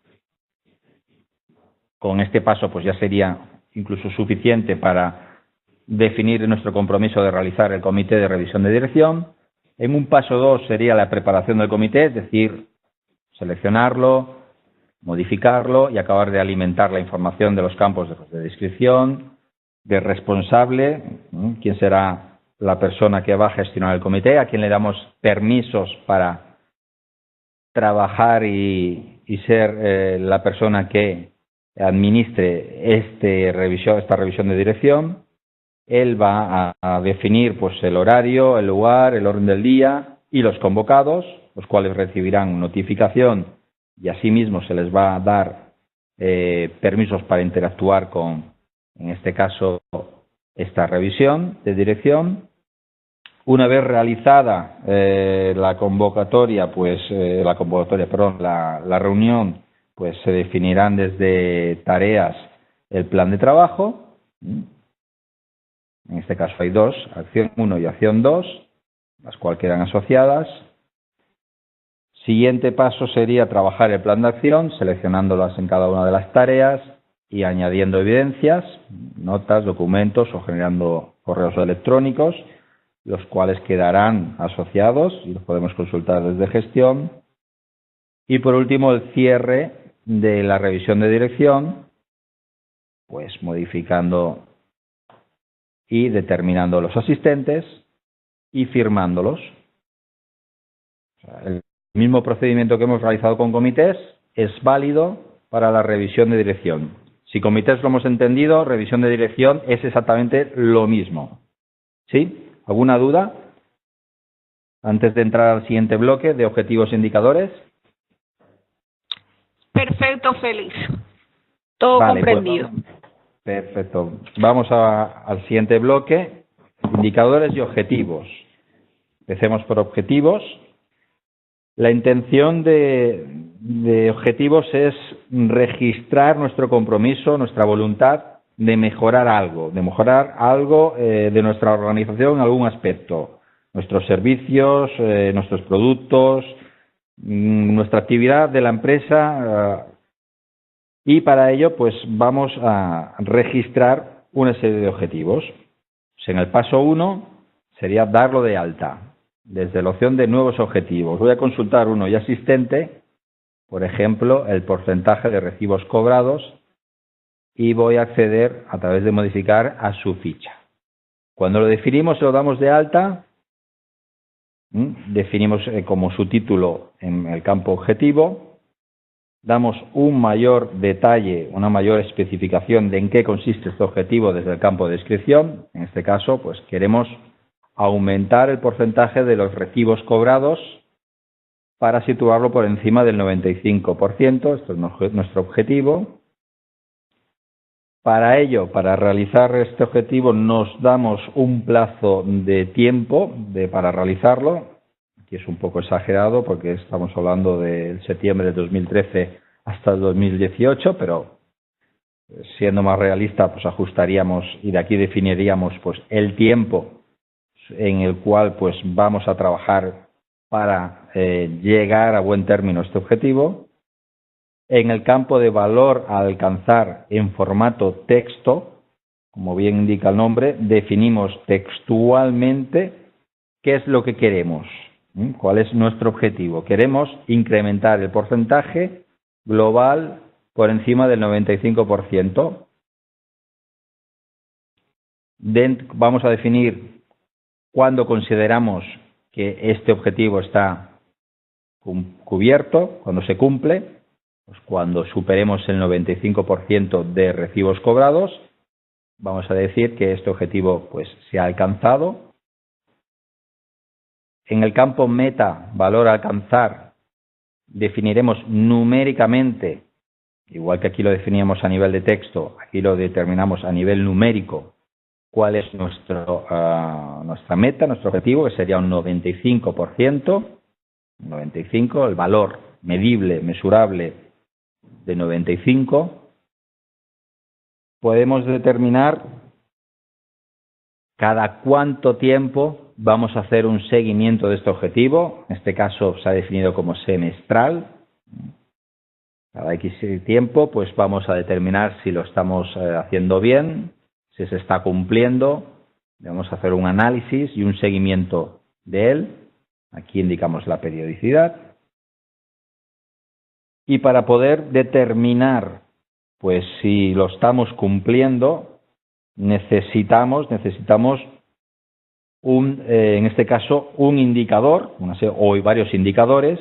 Con este paso pues ya sería incluso suficiente para definir nuestro compromiso de realizar el comité de revisión de dirección. En un paso 2 sería la preparación del comité, es decir, seleccionarlo, modificarlo y acabar de alimentar la información de los campos de descripción, de responsable, quién será la persona que va a gestionar el comité, a quién le damos permisos para trabajar y ser la persona que administre esta revisión de dirección. Él va a definir pues el horario, el lugar, el orden del día y los convocados, los cuales recibirán notificación, y asimismo se les va a dar permisos para interactuar con, en este caso, esta revisión de dirección. Una vez realizada la reunión, pues se definirán desde tareas el plan de trabajo. En este caso hay 2, acción 1 y acción 2, las cuales quedan asociadas. Siguiente paso sería trabajar el plan de acción, seleccionándolas en cada una de las tareas y añadiendo evidencias, notas, documentos o generando correos electrónicos, los cuales quedarán asociados y los podemos consultar desde gestión. Y por último, el cierre de la revisión de dirección, pues modificando y determinando los asistentes y firmándolos. O sea, el mismo procedimiento que hemos realizado con comités es válido para la revisión de dirección. Si comités lo hemos entendido, revisión de dirección es exactamente lo mismo. ¿Sí? ¿Alguna duda? Antes de entrar al siguiente bloque de objetivos e indicadores. Perfecto, Félix. Todo Vale, comprendido. pues, perfecto. Vamos al siguiente bloque, indicadores y objetivos. Empecemos por objetivos. La intención de objetivos es registrar nuestro compromiso, nuestra voluntad de mejorar algo de nuestra organización en algún aspecto. Nuestros servicios, nuestros productos, nuestra actividad de la empresa, y para ello pues vamos a registrar una serie de objetivos. Pues en el paso 1 sería darlo de alta desde la opción de nuevos objetivos. Voy a consultar uno ya existente, por ejemplo, el porcentaje de recibos cobrados, y voy a acceder a través de modificar a su ficha. Cuando lo definimos y lo damos de alta, definimos como subtítulo en el campo objetivo, damos un mayor detalle, una mayor especificación de en qué consiste este objetivo desde el campo de descripción. En este caso, pues queremos aumentar el porcentaje de los recibos cobrados para situarlo por encima del 95%. Esto es nuestro objetivo. Para ello, para realizar este objetivo, nos damos un plazo de tiempo para realizarlo. Aquí es un poco exagerado porque estamos hablando del septiembre de 2013 hasta el 2018, pero siendo más realista, pues ajustaríamos y de aquí definiríamos pues el tiempo en el cual pues vamos a trabajar para llegar a buen término este objetivo. En el campo de valor a alcanzar en formato texto, como bien indica el nombre, definimos textualmente qué es lo que queremos, cuál es nuestro objetivo. Queremos incrementar el porcentaje global por encima del 95%. Vamos a definir cuándo consideramos que este objetivo está cubierto, cuando se cumple, pues cuando superemos el 95% de recibos cobrados, vamos a decir que este objetivo pues se ha alcanzado. En el campo meta, valor a alcanzar, definiremos numéricamente, igual que aquí lo definíamos a nivel de texto, aquí lo determinamos a nivel numérico, cuál es nuestra meta, nuestro objetivo, que sería un 95%, 95, el valor medible, mesurable de 95. Podemos determinar cada cuánto tiempo vamos a hacer un seguimiento de este objetivo. En este caso se ha definido como semestral. Cada X tiempo pues vamos a determinar si lo estamos haciendo bien, si se está cumpliendo. Vamos a hacer un análisis y un seguimiento de él. Aquí indicamos la periodicidad. Y para poder determinar pues si lo estamos cumpliendo, necesitamos en este caso un indicador, o varios indicadores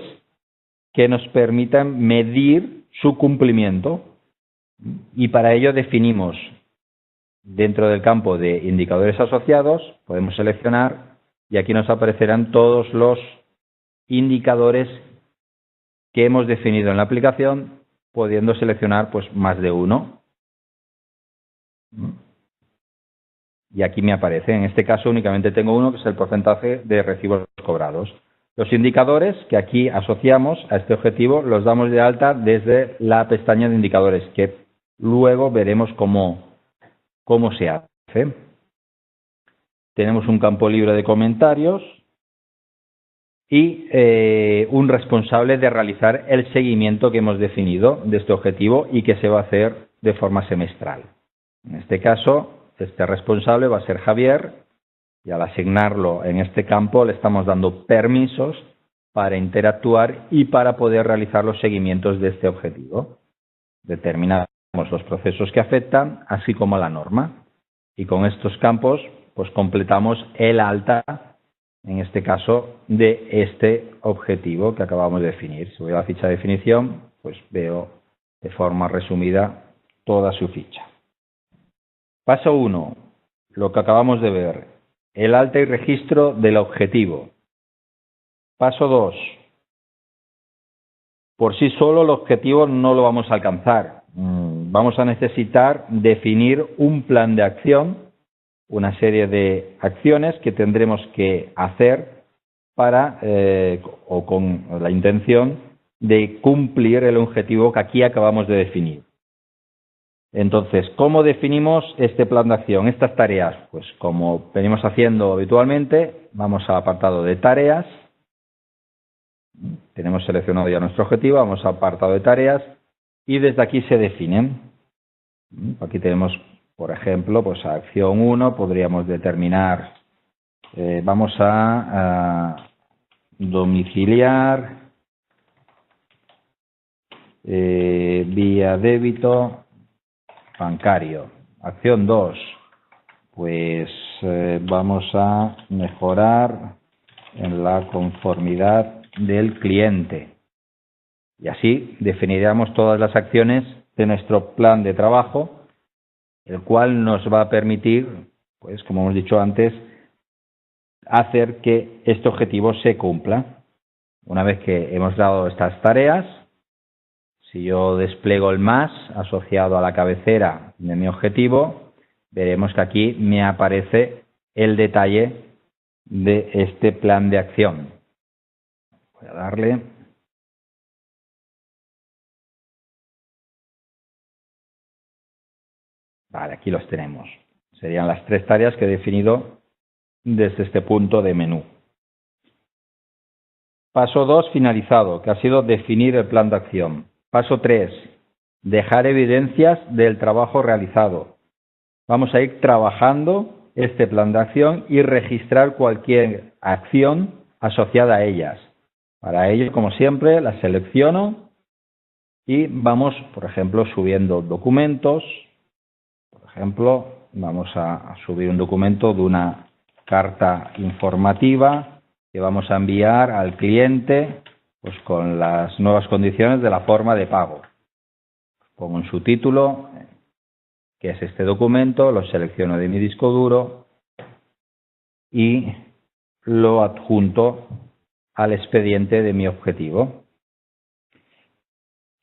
que nos permitan medir su cumplimiento. Y para ello definimos dentro del campo de indicadores asociados, podemos seleccionar y aquí nos aparecerán todos los indicadores que hemos definido en la aplicación, pudiendo seleccionar pues más de uno. Y aquí me aparece, en este caso únicamente tengo uno, que es el porcentaje de recibos cobrados. Los indicadores que aquí asociamos a este objetivo los damos de alta desde la pestaña de indicadores, que luego veremos cómo se hace. Tenemos un campo libre de comentarios y un responsable de realizar el seguimiento que hemos definido de este objetivo y que se va a hacer de forma semestral. En este caso, este responsable va a ser Javier, y al asignarlo en este campo le estamos dando permisos para interactuar y para poder realizar los seguimientos de este objetivo. Determinamos los procesos que afectan, así como la norma. Y con estos campos, pues completamos el alta, en este caso, de este objetivo que acabamos de definir. Si voy a la ficha de definición, pues veo de forma resumida toda su ficha. Paso 1, lo que acabamos de ver, el alta y registro del objetivo. Paso 2, por sí solo el objetivo no lo vamos a alcanzar. Vamos a necesitar definir un plan de acción, una serie de acciones que tendremos que hacer para, o con la intención de cumplir el objetivo que aquí acabamos de definir. Entonces, ¿cómo definimos este plan de acción, estas tareas? Pues como venimos haciendo habitualmente, vamos al apartado de tareas. Tenemos seleccionado ya nuestro objetivo, vamos al apartado de tareas y desde aquí se definen. Aquí tenemos, por ejemplo, pues a acción 1 podríamos determinar, vamos a domiciliar vía débito bancario. Acción 2, pues vamos a mejorar en la conformidad del cliente. Y así definiríamos todas las acciones de nuestro plan de trabajo, el cual nos va a permitir, pues como hemos dicho antes, hacer que este objetivo se cumpla. Una vez que hemos dado estas tareas, si yo despliego el más asociado a la cabecera de mi objetivo, veremos que aquí me aparece el detalle de este plan de acción. Voy a darle. Vale, aquí los tenemos. Serían las 3 tareas que he definido desde este punto de menú. Paso 2, finalizado, que ha sido definir el plan de acción. Paso 3, dejar evidencias del trabajo realizado. Vamos a ir trabajando este plan de acción y registrar cualquier acción asociada a ellas. Para ello, como siempre, las selecciono y vamos, por ejemplo, subiendo documentos. Por ejemplo, vamos a subir un documento de una carta informativa que vamos a enviar al cliente, pues con las nuevas condiciones de la forma de pago. Pongo en su título, que es este documento, lo selecciono de mi disco duro y lo adjunto al expediente de mi objetivo.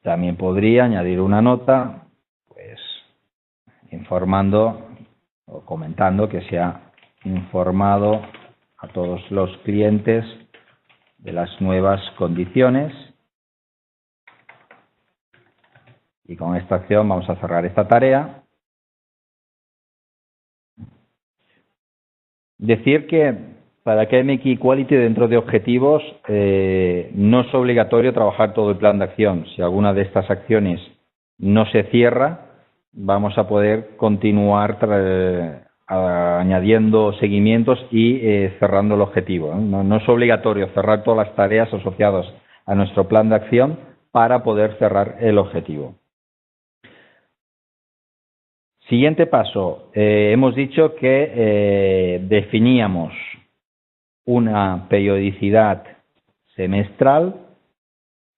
También podría añadir una nota, pues informando o comentando que se ha informado a todos los clientes de las nuevas condiciones. Y con esta acción vamos a cerrar esta tarea. Decir que para KMX Equality dentro de objetivos no es obligatorio trabajar todo el plan de acción. Si alguna de estas acciones no se cierra, vamos a poder continuar añadiendo seguimientos y cerrando el objetivo. No es obligatorio cerrar todas las tareas asociadas a nuestro plan de acción para poder cerrar el objetivo. Siguiente paso. Hemos dicho que definíamos una periodicidad semestral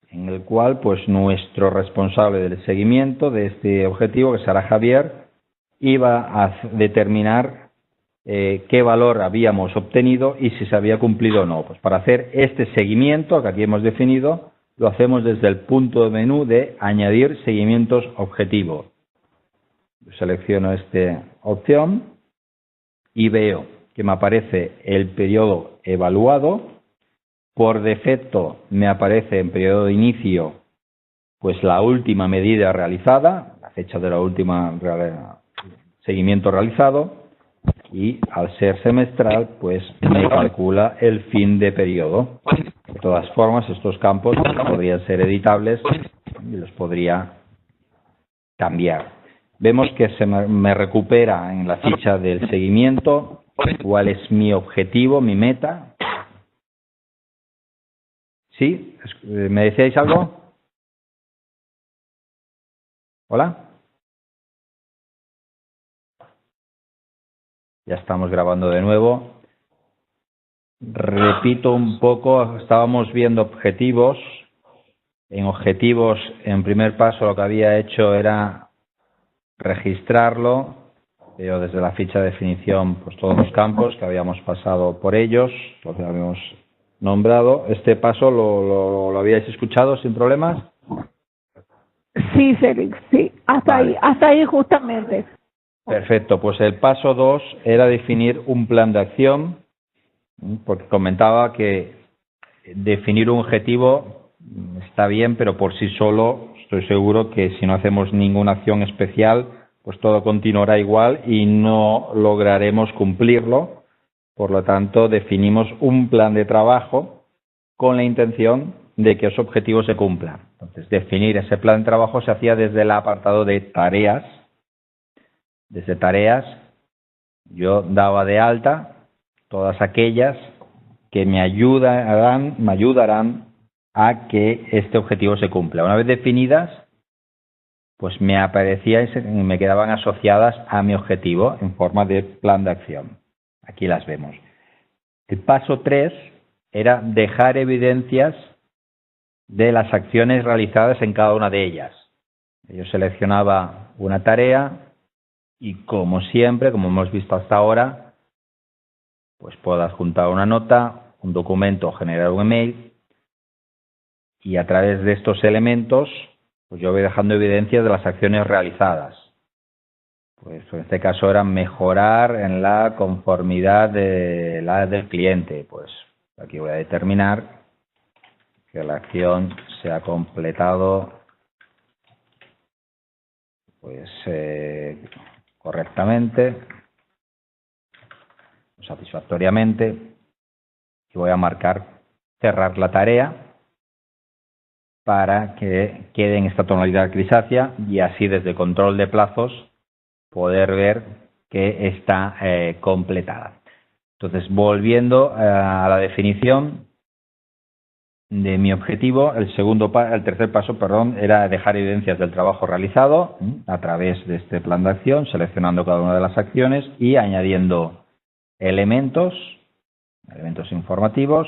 en el cual pues nuestro responsable del seguimiento de este objetivo, que será Javier, iba a determinar qué valor habíamos obtenido y si se había cumplido o no. Pues para hacer este seguimiento que aquí hemos definido, lo hacemos desde el punto de menú de añadir seguimientos objetivo. Selecciono esta opción y veo que me aparece el periodo evaluado. Por defecto me aparece en periodo de inicio pues la última medida realizada, la fecha de la última seguimiento realizado, y al ser semestral pues me calcula el fin de periodo. De todas formas, estos campos podrían ser editables y los podría cambiar. Vemos que se me recupera en la ficha del seguimiento cuál es mi objetivo, mi meta. ¿Sí? ¿Me decíais algo? ¿Hola? Ya estamos grabando de nuevo. Repito un poco, estábamos viendo objetivos. En objetivos, en primer paso, lo que había hecho era registrarlo. Veo desde la ficha de definición pues todos los campos que habíamos pasado por ellos, los que habíamos nombrado. Este paso lo habíais escuchado sin problemas. Sí, Félix, sí, Vale. hasta ahí justamente. Perfecto, pues el paso 2 era definir un plan de acción, porque comentaba que definir un objetivo está bien, pero por sí solo estoy seguro que si no hacemos ninguna acción especial, pues todo continuará igual y no lograremos cumplirlo. Por lo tanto, definimos un plan de trabajo con la intención de que esos objetivos se cumplan. Entonces, definir ese plan de trabajo se hacía desde el apartado de tareas. Desde tareas, yo daba de alta todas aquellas que me ayudarán a que este objetivo se cumpla. Una vez definidas, pues me aparecía y me quedaban asociadas a mi objetivo en forma de plan de acción. Aquí las vemos. El paso 3 era dejar evidencias de las acciones realizadas en cada una de ellas. Yo seleccionaba una tarea y, como siempre, como hemos visto hasta ahora, pues puedo adjuntar una nota, un documento o generar un email, y a través de estos elementos pues yo voy dejando evidencias de las acciones realizadas. Pues en este caso era mejorar en la conformidad de la del cliente. Pues aquí voy a determinar que la acción se ha completado pues correctamente, satisfactoriamente, y voy a marcar cerrar la tarea para que quede en esta tonalidad grisácea y así desde control de plazos poder ver que está completada. Entonces, volviendo a la definición de mi objetivo, el tercer paso, era dejar evidencias del trabajo realizado a través de este plan de acción, seleccionando cada una de las acciones y añadiendo elementos informativos.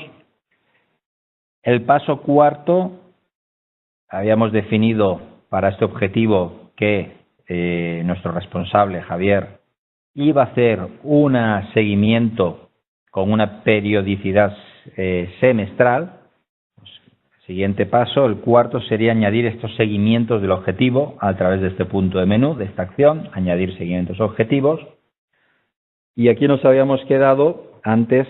El paso cuarto, habíamos definido para este objetivo que nuestro responsable, Javier, iba a hacer un seguimiento con una periodicidad semestral. Siguiente paso, el cuarto, sería añadir estos seguimientos del objetivo a través de este punto de menú, de esta acción, añadir seguimientos objetivos. Y aquí nos habíamos quedado antes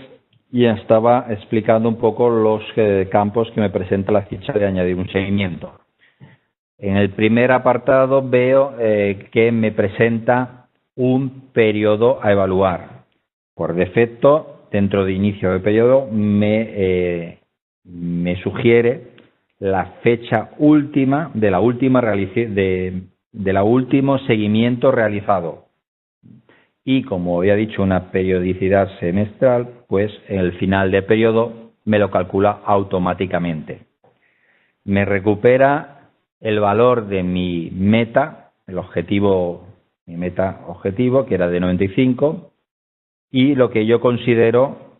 y estaba explicando un poco los campos que me presenta la ficha de añadir un seguimiento. En el primer apartado veo que me presenta un periodo a evaluar. Por defecto, dentro de inicio de periodo, me sugiere la fecha última de la último seguimiento realizado. Y como había dicho, una periodicidad semestral, pues en el final de periodo me lo calcula automáticamente. Me recupera el valor de mi meta, mi meta objetivo, que era de 95, y lo que yo considero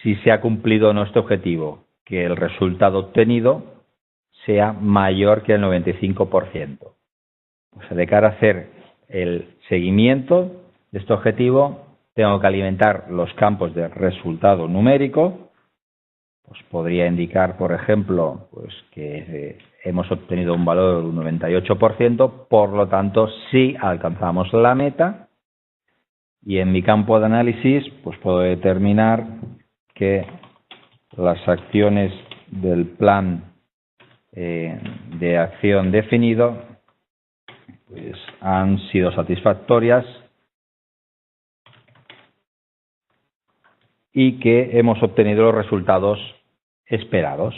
si se ha cumplido o no este objetivo, que el resultado obtenido sea mayor que el 95%. O sea, de cara a hacer el seguimiento de este objetivo, tengo que alimentar los campos de resultado numérico. Pues podría indicar, por ejemplo, pues que hemos obtenido un valor de un 98%, por lo tanto, sí alcanzamos la meta. Y en mi campo de análisis, pues puedo determinar que las acciones del plan de acción definido pues han sido satisfactorias y que hemos obtenido los resultados esperados.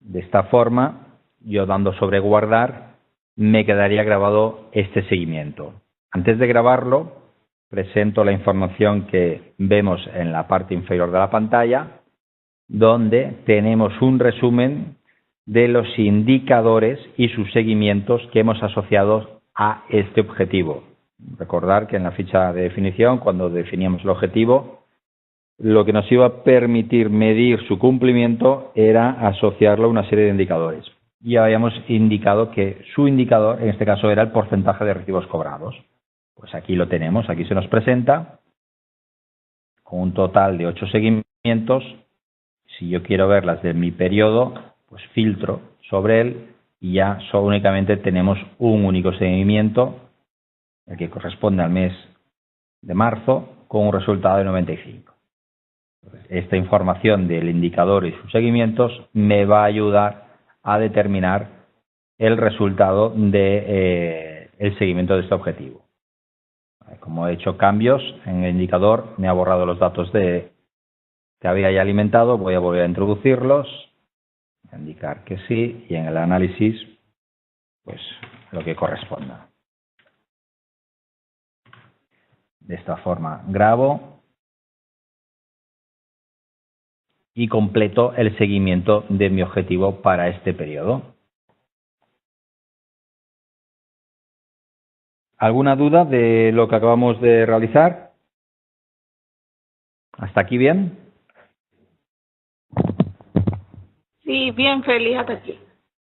De esta forma, yo dando sobre guardar, me quedaría grabado este seguimiento. Antes de grabarlo, presento la información que vemos en la parte inferior de la pantalla, donde tenemos un resumen de los indicadores y sus seguimientos que hemos asociado a este objetivo. Recordar que en la ficha de definición, cuando definíamos el objetivo, lo que nos iba a permitir medir su cumplimiento era asociarlo a una serie de indicadores. Y habíamos indicado que su indicador, en este caso, era el porcentaje de recibos cobrados. Pues aquí lo tenemos, aquí se nos presenta con un total de 8 seguimientos. Si yo quiero ver las de mi periodo, pues filtro sobre él y ya únicamente tenemos un único seguimiento, el que corresponde al mes de marzo, con un resultado de 95. Entonces, esta información del indicador y sus seguimientos me va a ayudar a determinar el resultado de el seguimiento de este objetivo. Como he hecho cambios en el indicador, me ha borrado los datos que había ya alimentado, voy a volver a introducirlos, a indicar que sí, y en el análisis, pues lo que corresponda. De esta forma grabo y completo el seguimiento de mi objetivo para este periodo. ¿Alguna duda de lo que acabamos de realizar? ¿Hasta aquí bien? Sí, bien, feliz hasta aquí.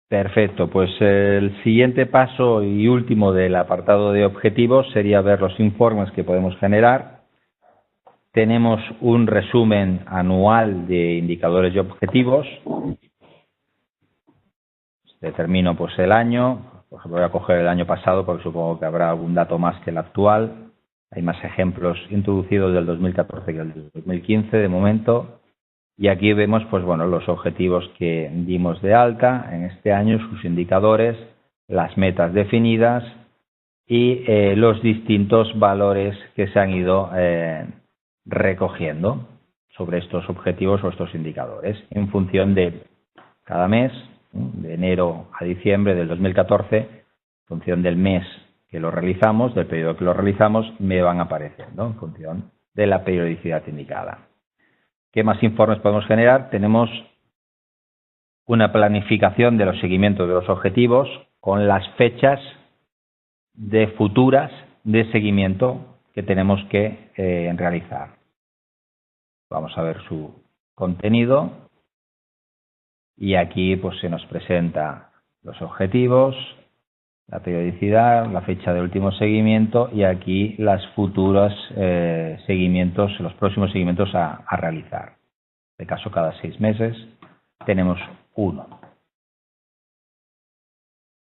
Perfecto, pues el siguiente paso y último del apartado de objetivos sería ver los informes que podemos generar. Tenemos un resumen anual de indicadores y objetivos. Determino pues el año, por ejemplo voy a coger el año pasado porque supongo que habrá algún dato más que el actual. Hay más ejemplos introducidos del 2014 que el del 2015 de momento. Y aquí vemos pues bueno, los objetivos que dimos de alta en este año, sus indicadores, las metas definidas y los distintos valores que se han ido recogiendo sobre estos objetivos o estos indicadores en función de cada mes, de enero a diciembre del 2014, en función del mes que lo realizamos, del periodo que lo realizamos, me van apareciendo en función de la periodicidad indicada. ¿Qué más informes podemos generar? Tenemos una planificación de los seguimientos de los objetivos con las fechas de futuras de seguimiento que tenemos que realizar. Vamos a ver su contenido y aquí pues se nos presenta los objetivos, la periodicidad, la fecha de último seguimiento y aquí las futuras seguimientos, los próximos seguimientos a realizar. De caso, cada 6 meses tenemos uno.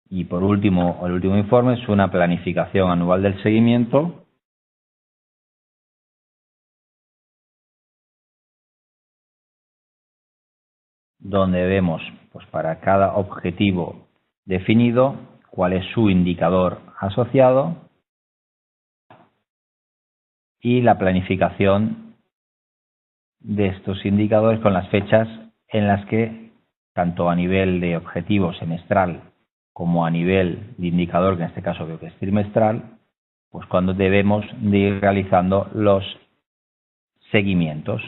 Y por último, el último informe es una planificación anual del seguimiento donde vemos pues para cada objetivo definido cuál es su indicador asociado y la planificación de estos indicadores con las fechas en las que, tanto a nivel de objetivo semestral como a nivel de indicador, que en este caso creo que es trimestral, pues cuando debemos de ir realizando los seguimientos.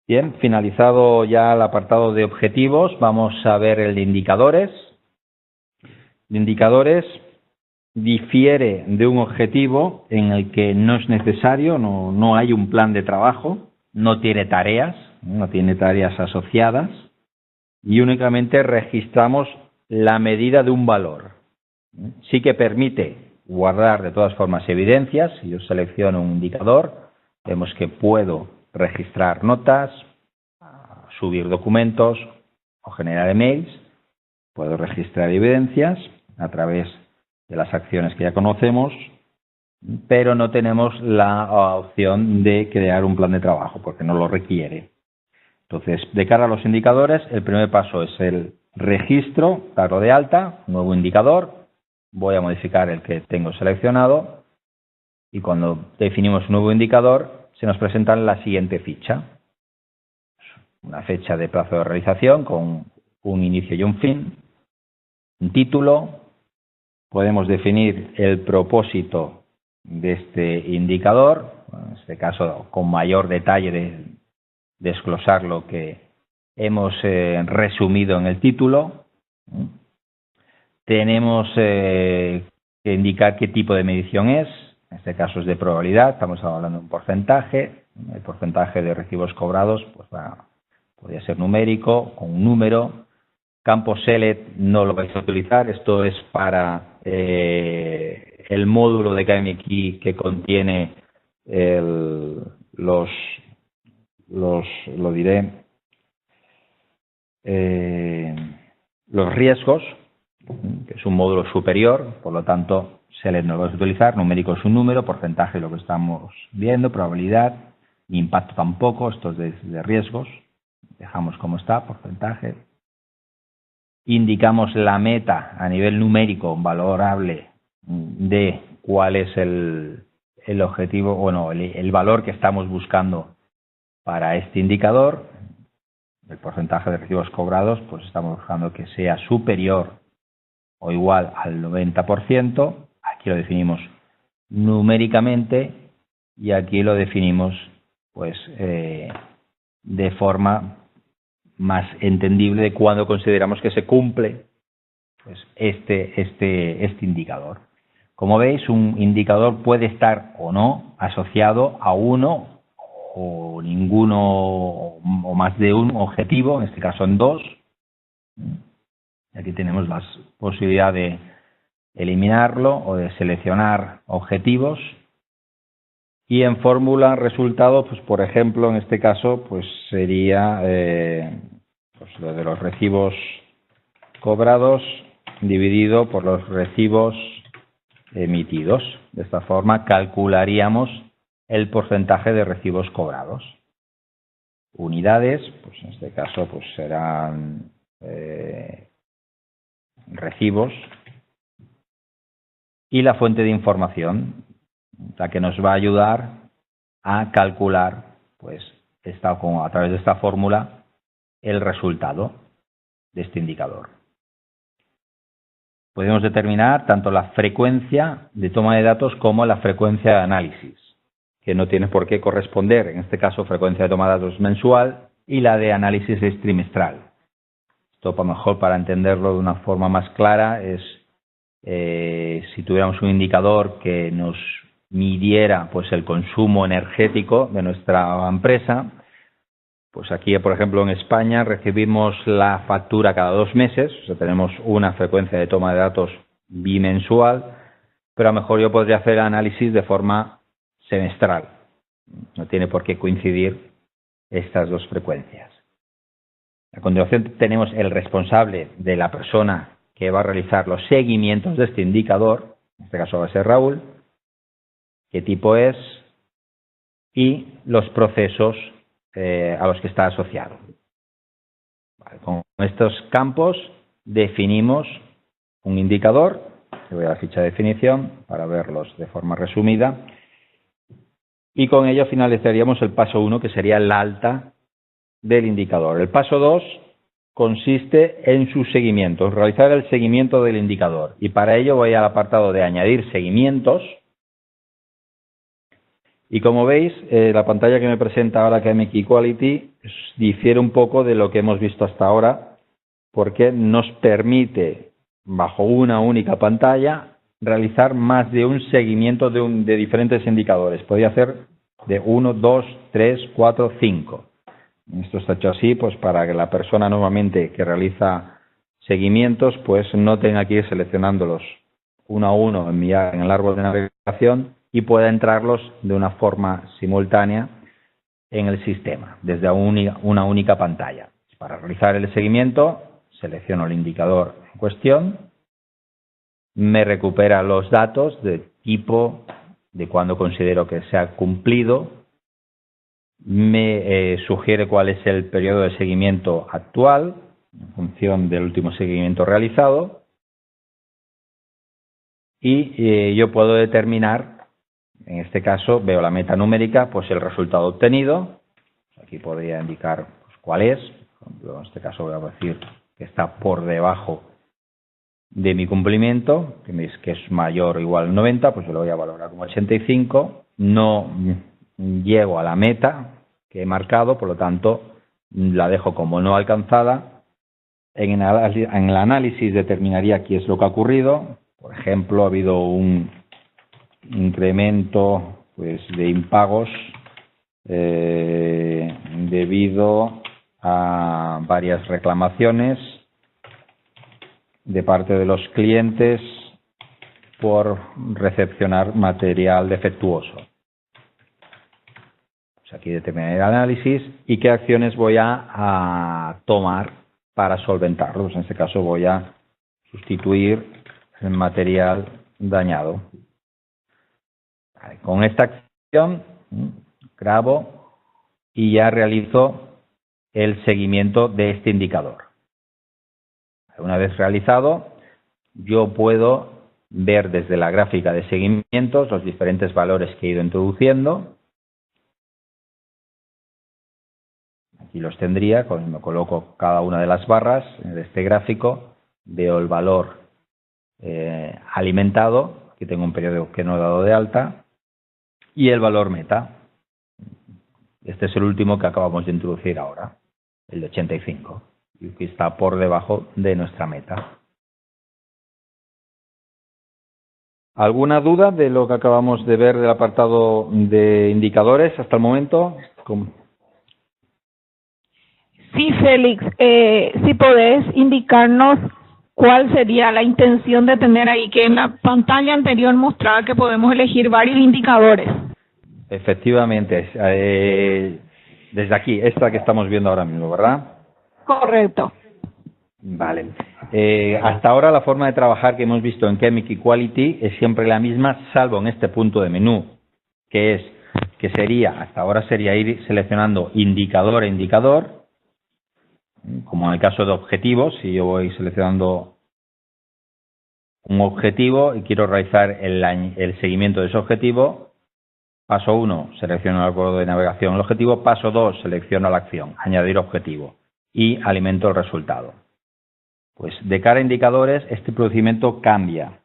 Bien, finalizado ya el apartado de objetivos, vamos a ver el de indicadores. De indicadores difiere de un objetivo en el que no es necesario, no hay un plan de trabajo, no tiene tareas asociadas y únicamente registramos la medida de un valor. Sí que permite guardar de todas formas evidencias. Si yo selecciono un indicador, vemos que puedo registrar notas, subir documentos o generar emails. Puedo registrar evidencias a través de las acciones que ya conocemos, pero no tenemos la opción de crear un plan de trabajo porque no lo requiere. Entonces, de cara a los indicadores, el primer paso es el registro, darlo de alta, nuevo indicador. Voy a modificar el que tengo seleccionado y cuando definimos un nuevo indicador se nos presenta la siguiente ficha. Una fecha de plazo de realización con un inicio y un fin, un título. Podemos definir el propósito de este indicador, en este caso con mayor detalle de desglosar lo que hemos resumido en el título. tenemos que indicar qué tipo de medición es. En este caso es de probabilidad, estamos hablando de un porcentaje. El porcentaje de recibos cobrados pues podría ser numérico, con un número. Campo select no lo vais a utilizar, esto es para el módulo de KMX que contiene lo diré, los riesgos, que es un módulo superior, por lo tanto select no lo vais a utilizar, numérico es un número, porcentaje lo que estamos viendo, probabilidad, impacto tampoco, esto es de riesgos, dejamos como está, porcentaje. Indicamos la meta a nivel numérico valorable de cuál es el objetivo, bueno, el valor que estamos buscando para este indicador. El porcentaje de recibos cobrados, pues estamos buscando que sea superior o igual al 90%. Aquí lo definimos numéricamente y aquí lo definimos pues de forma más entendible de cuándo consideramos que se cumple pues este indicador. Como veis, un indicador puede estar o no asociado a uno o ninguno o más de un objetivo, en este caso en dos. Aquí tenemos la posibilidad de eliminarlo o de seleccionar objetivos. Y en fórmula resultado, pues por ejemplo, en este caso, pues sería pues lo de los recibos cobrados dividido por los recibos emitidos. De esta forma calcularíamos el porcentaje de recibos cobrados. Unidades, pues en este caso, pues serán recibos. Y la fuente de información, la que nos va a ayudar a calcular, pues, a través de esta fórmula, el resultado de este indicador. Podemos determinar tanto la frecuencia de toma de datos como la frecuencia de análisis, que no tiene por qué corresponder, en este caso frecuencia de toma de datos mensual y la de análisis es trimestral. Esto mejor para entenderlo de una forma más clara es si tuviéramos un indicador que nos midiera pues el consumo energético de nuestra empresa, pues aquí por ejemplo en España recibimos la factura cada 2 meses, o sea tenemos una frecuencia de toma de datos bimensual, pero a lo mejor yo podría hacer análisis de forma semestral, no tiene por qué coincidir estas dos frecuencias. A continuación tenemos el responsable de la persona que va a realizar los seguimientos de este indicador, en este caso va a ser Raúl, qué tipo es y los procesos a los que está asociado. Vale, con estos campos definimos un indicador, le voy a la ficha de definición para verlos de forma resumida, y con ello finalizaríamos el paso 1, que sería el alta del indicador. El paso 2 consiste en su seguimiento, realizar el seguimiento del indicador, y para ello voy al apartado de añadir seguimientos. Y como veis, la pantalla que me presenta ahora KMX Equality difiere un poco de lo que hemos visto hasta ahora, porque nos permite, bajo una única pantalla, realizar más de un seguimiento de diferentes indicadores. Podría ser de 1, 2, 3, 4, 5. Esto está hecho así pues para que la persona normalmente que realiza seguimientos pues no tenga que ir seleccionándolos uno a uno en el árbol de navegación y pueda entrarlos de una forma simultánea en el sistema, desde una única pantalla. Para realizar el seguimiento, selecciono el indicador en cuestión, me recupera los datos de tipo, de cuando considero que se ha cumplido, me sugiere cuál es el periodo de seguimiento actual, en función del último seguimiento realizado, y yo puedo determinar, en este caso veo la meta numérica, pues el resultado obtenido. Aquí podría indicar pues, cuál es. Por ejemplo, en este caso voy a decir que está por debajo de mi cumplimiento, que es mayor o igual al 90, pues yo lo voy a valorar como 85. No llego a la meta que he marcado, por lo tanto la dejo como no alcanzada En el análisis determinaría qué es lo que ha ocurrido. Por ejemplo, ha habido un incremento pues, de impagos debido a varias reclamaciones de parte de los clientes por recepcionar material defectuoso. Pues aquí determinaría el análisis y qué acciones voy a tomar para solventarlo. Pues en este caso voy a sustituir el material dañado. Vale, con esta acción grabo y ya realizo el seguimiento de este indicador. Una vez realizado, yo puedo ver desde la gráfica de seguimientos los diferentes valores que he ido introduciendo. Aquí los tendría, cuando coloco cada una de las barras en este gráfico, veo el valor alimentado, aquí tengo un periodo que no he dado de alta, y el valor meta. Este es el último que acabamos de introducir ahora, el de 85, y que está por debajo de nuestra meta. ¿Alguna duda de lo que acabamos de ver del apartado de indicadores hasta el momento? Sí, Félix, si podés indicarnos cuál sería la intención de tener ahí, que en la pantalla anterior mostraba que podemos elegir varios indicadores. Efectivamente, desde aquí, esta que estamos viendo ahora mismo, ¿verdad? Correcto. Vale. Hasta ahora la forma de trabajar que hemos visto en Chemic Equality es siempre la misma, salvo en este punto de menú, que sería, hasta ahora sería ir seleccionando indicador a indicador, como en el caso de objetivos. Si yo voy seleccionando un objetivo y quiero realizar el seguimiento de ese objetivo, paso 1, selecciono el árbol de navegación el objetivo, paso 2, selecciono la acción, añadir objetivo y alimento el resultado. Pues de cara a indicadores, este procedimiento cambia.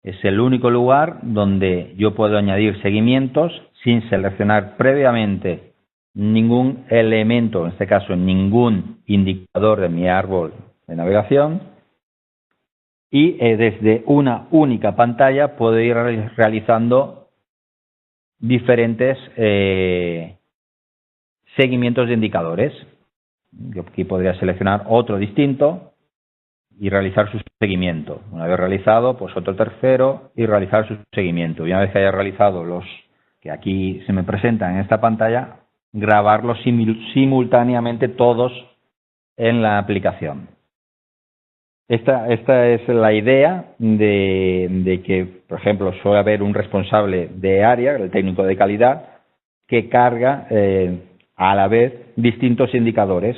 Es el único lugar donde yo puedo añadir seguimientos sin seleccionar previamente ningún elemento, en este caso ningún indicador de mi árbol de navegación, y desde una única pantalla puedo ir realizando diferentes seguimientos de indicadores. Yo aquí podría seleccionar otro distinto y realizar su seguimiento. Una vez realizado, pues otro tercero y realizar su seguimiento. Y una vez que haya realizado los que aquí se me presentan en esta pantalla, grabarlos simultáneamente todos en la aplicación. Esta es la idea de que, por ejemplo, suele haber un responsable de área, el técnico de calidad, que carga a la vez distintos indicadores.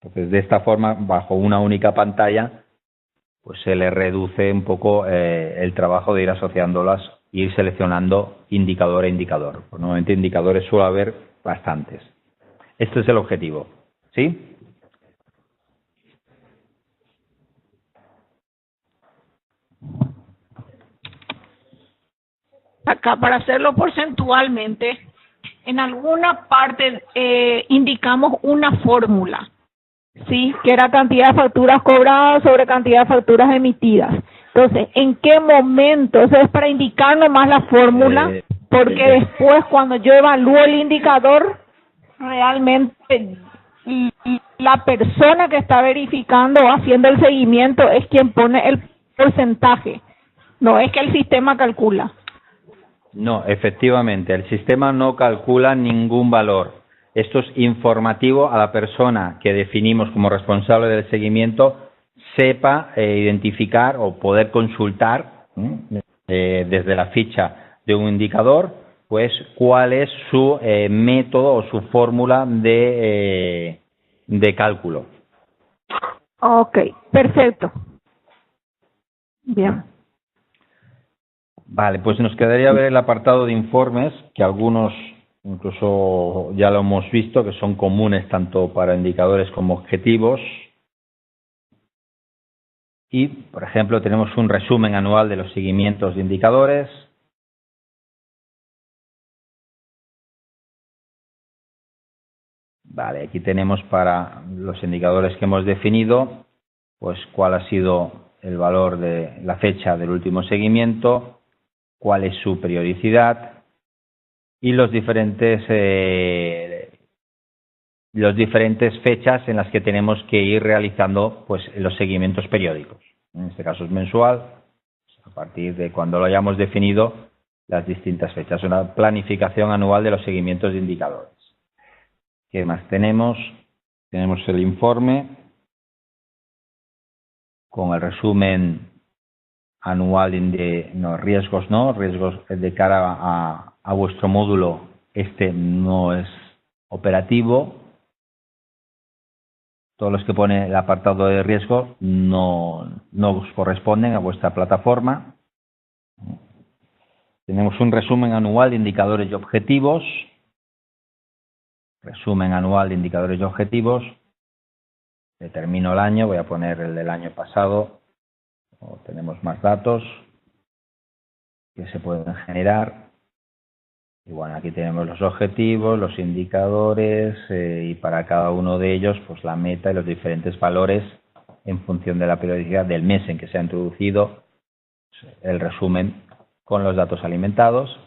Entonces, de esta forma, bajo una única pantalla, pues se le reduce un poco el trabajo de ir asociándolas e ir seleccionando indicador a indicador. Pues, normalmente indicadores suele haber bastantes. Este es el objetivo, ¿sí? Acá, para hacerlo porcentualmente, en alguna parte indicamos una fórmula. Sí, que era cantidad de facturas cobradas sobre cantidad de facturas emitidas. Entonces, ¿en qué momento? Eso es para indicar nomás la fórmula, porque después cuando yo evalúo el indicador, realmente la persona que está verificando o haciendo el seguimiento es quien pone el porcentaje, no es que el sistema calcula. No, efectivamente, el sistema no calcula ningún valor. Esto es informativo a la persona que definimos como responsable del seguimiento, sepa identificar o poder consultar desde la ficha de un indicador, pues cuál es su método o su fórmula de cálculo. Ok, perfecto. Bien. Vale, pues nos quedaría ver el apartado de informes, que algunos incluso ya lo hemos visto, que son comunes tanto para indicadores como objetivos. Y, por ejemplo, tenemos un resumen anual de los seguimientos de indicadores. Vale, aquí tenemos para los indicadores que hemos definido, pues cuál ha sido el valor de la fecha del último seguimiento, cuál es su periodicidad y los diferentes fechas en las que tenemos que ir realizando pues los seguimientos periódicos. En este caso es mensual, a partir de cuando lo hayamos definido las distintas fechas. Una planificación anual de los seguimientos de indicadores. ¿Qué más tenemos? Tenemos el informe con el resumen anual de riesgos de cara a vuestro módulo. Este no es operativo. Todos los que pone el apartado de riesgo no os corresponden a vuestra plataforma. Tenemos un resumen anual de indicadores y objetivos. Resumen anual de indicadores y objetivos. Determino el año, voy a poner el del año pasado. Tenemos más datos que se pueden generar. Y bueno, aquí tenemos los objetivos, los indicadores y para cada uno de ellos pues la meta y los diferentes valores en función de la periodicidad del mes en que se ha introducido el resumen con los datos alimentados.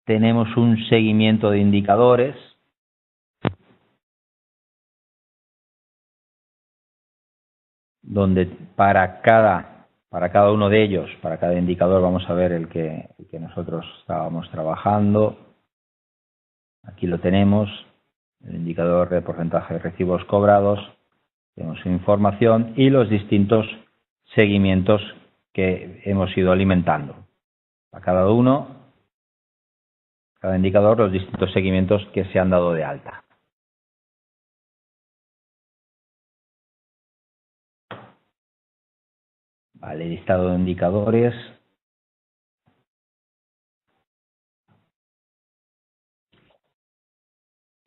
Tenemos un seguimiento de indicadores. Donde para cada uno de ellos, para cada indicador, vamos a ver el que nosotros estábamos trabajando. Aquí lo tenemos, el indicador de porcentaje de recibos cobrados, tenemos información y los distintos seguimientos que hemos ido alimentando. Para cada uno, cada indicador, los distintos seguimientos que se han dado de alta. Vale, listado de indicadores.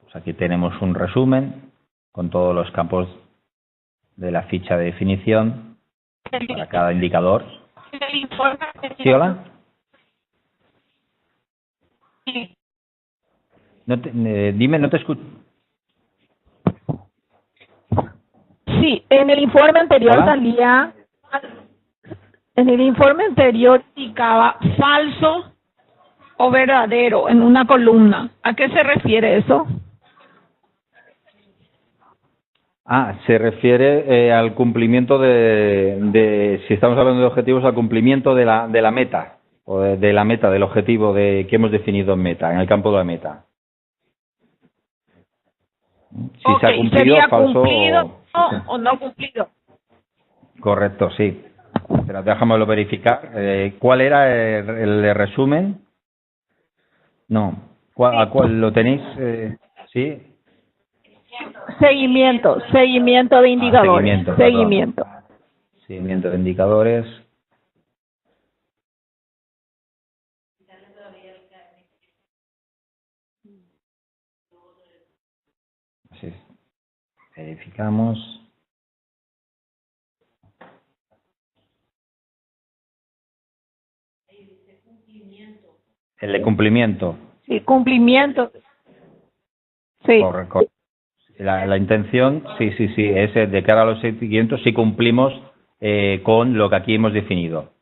Pues aquí tenemos un resumen con todos los campos de la ficha de definición para cada indicador. ¿Sí, hola? Dime, no te escucho. Sí, en el informe anterior ¿Hola? salía... En el informe anterior indicaba falso o verdadero en una columna. ¿A qué se refiere eso? Se refiere al cumplimiento si estamos hablando de objetivos, al cumplimiento de la meta, o de la meta, del objetivo que hemos definido en meta, en el campo de la meta. Si se ha cumplido, ¿sería falso cumplido o no cumplido? Correcto, sí. Pero déjamelo verificar. ¿Cuál era el resumen? No. ¿A cuál lo tenéis? Sí. Seguimiento de indicadores. Seguimiento de indicadores. Sí. Verificamos. El de cumplimiento. Sí, cumplimiento. Sí. Correcto. La intención, sí, es de cara a los seguimientos si cumplimos con lo que aquí hemos definido.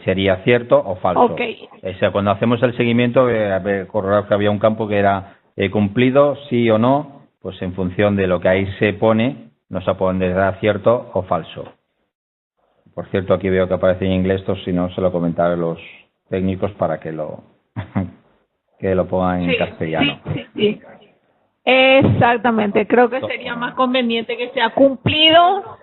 ¿Sería cierto o falso? Okay. O sea, cuando hacemos el seguimiento, correr que había un campo que era cumplido, sí o no, pues en función de lo que ahí se pone, nos pondrá cierto o falso. Por cierto, aquí veo que aparece en inglés, esto si no se lo comentaré a los técnicos para que lo pongan en castellano. Sí. Exactamente, creo que sería más conveniente que sea cumplido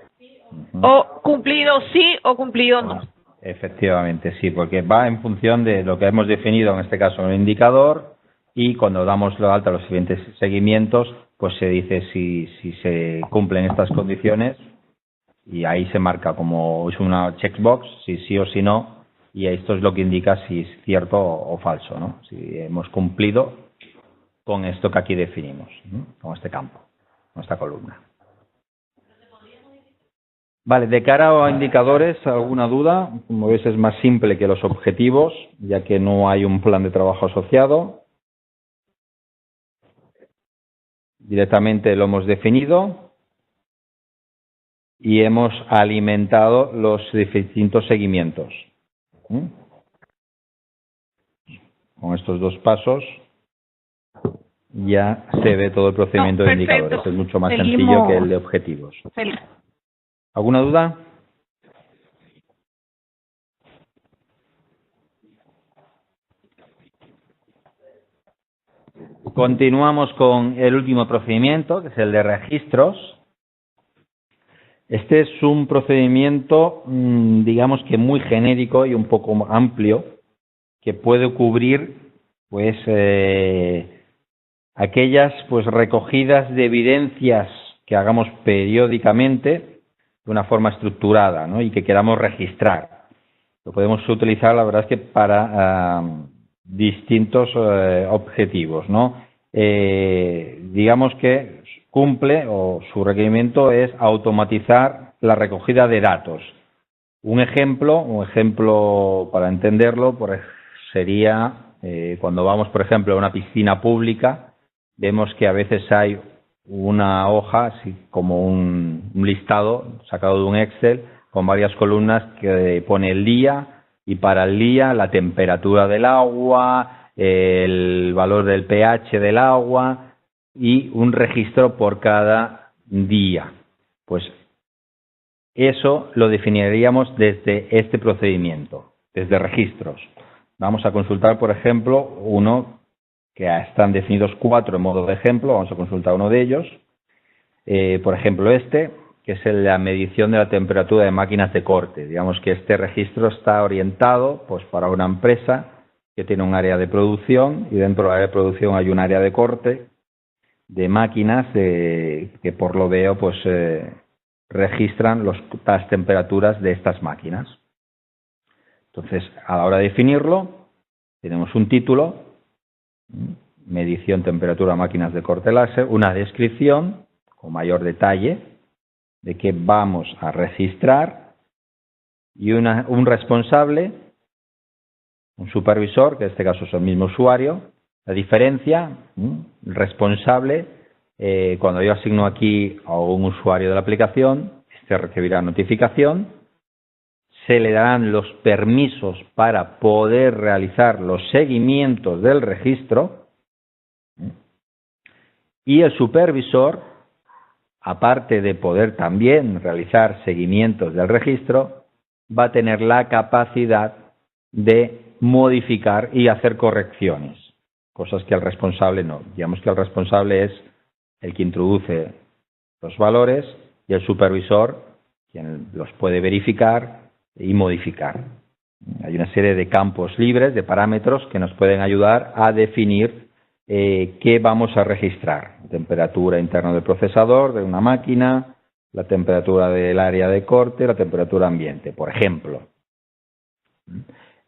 o cumplido sí o cumplido no. Efectivamente, sí, porque va en función de lo que hemos definido, en este caso en el indicador, y cuando damos la alta a los siguientes seguimientos, pues se dice si se cumplen estas condiciones y ahí se marca como es una checkbox, si sí o si no, y esto es lo que indica si es cierto o falso, ¿no? Si hemos cumplido con esto que aquí definimos, ¿no? Con este campo, con esta columna. Vale, de cara a indicadores, ¿alguna duda? Como veis es más simple que los objetivos, ya que no hay un plan de trabajo asociado. directamente lo hemos definido y hemos alimentado los distintos seguimientos. Con estos dos pasos ya se ve todo el procedimiento de indicadores. Es mucho más sencillo que el de objetivos. ¿Alguna duda? Continuamos con el último procedimiento, que es el de registros. Este es un procedimiento, digamos que muy genérico y un poco amplio, que puede cubrir pues aquellas pues recogidas de evidencias que hagamos periódicamente de una forma estructurada, ¿no? Y que queramos registrar. Lo podemos utilizar, la verdad es que para distintos objetivos, ¿no? Digamos que cumple, o su requerimiento es automatizar la recogida de datos. Un ejemplo para entenderlo sería cuando vamos, por ejemplo, a una piscina pública, vemos que a veces hay una hoja, así como un listado sacado de un Excel, con varias columnas que pone el día, y para el día la temperatura del agua, el valor del pH del agua y un registro por cada día. Pues eso lo definiríamos desde este procedimiento, desde registros. Vamos a consultar, por ejemplo, uno que están definidos 4 en modo de ejemplo. Vamos a consultar uno de ellos. Por ejemplo, este, que es la medición de la temperatura de máquinas de corte. Digamos que este registro está orientado pues para una empresa que tiene un área de producción, y dentro del área de producción hay un área de corte de máquinas que por lo veo pues registran las temperaturas de estas máquinas. Entonces, a la hora de definirlo, tenemos un título, medición temperatura máquinas de corte láser, una descripción con mayor detalle de qué vamos a registrar y un responsable, un supervisor, que en este caso es el mismo usuario. La diferencia, el responsable, cuando yo asigno aquí a un usuario de la aplicación, este recibirá notificación, se le darán los permisos para poder realizar los seguimientos del registro, y el supervisor, aparte de poder también realizar seguimientos del registro, va a tener la capacidad de modificar y hacer correcciones, cosas que el responsable no. Digamos que el responsable es el que introduce los valores y el supervisor quien los puede verificar y modificar. Hay una serie de campos libres, de parámetros que nos pueden ayudar a definir qué vamos a registrar. Temperatura interna del procesador de una máquina, la temperatura del área de corte, la temperatura ambiente, por ejemplo.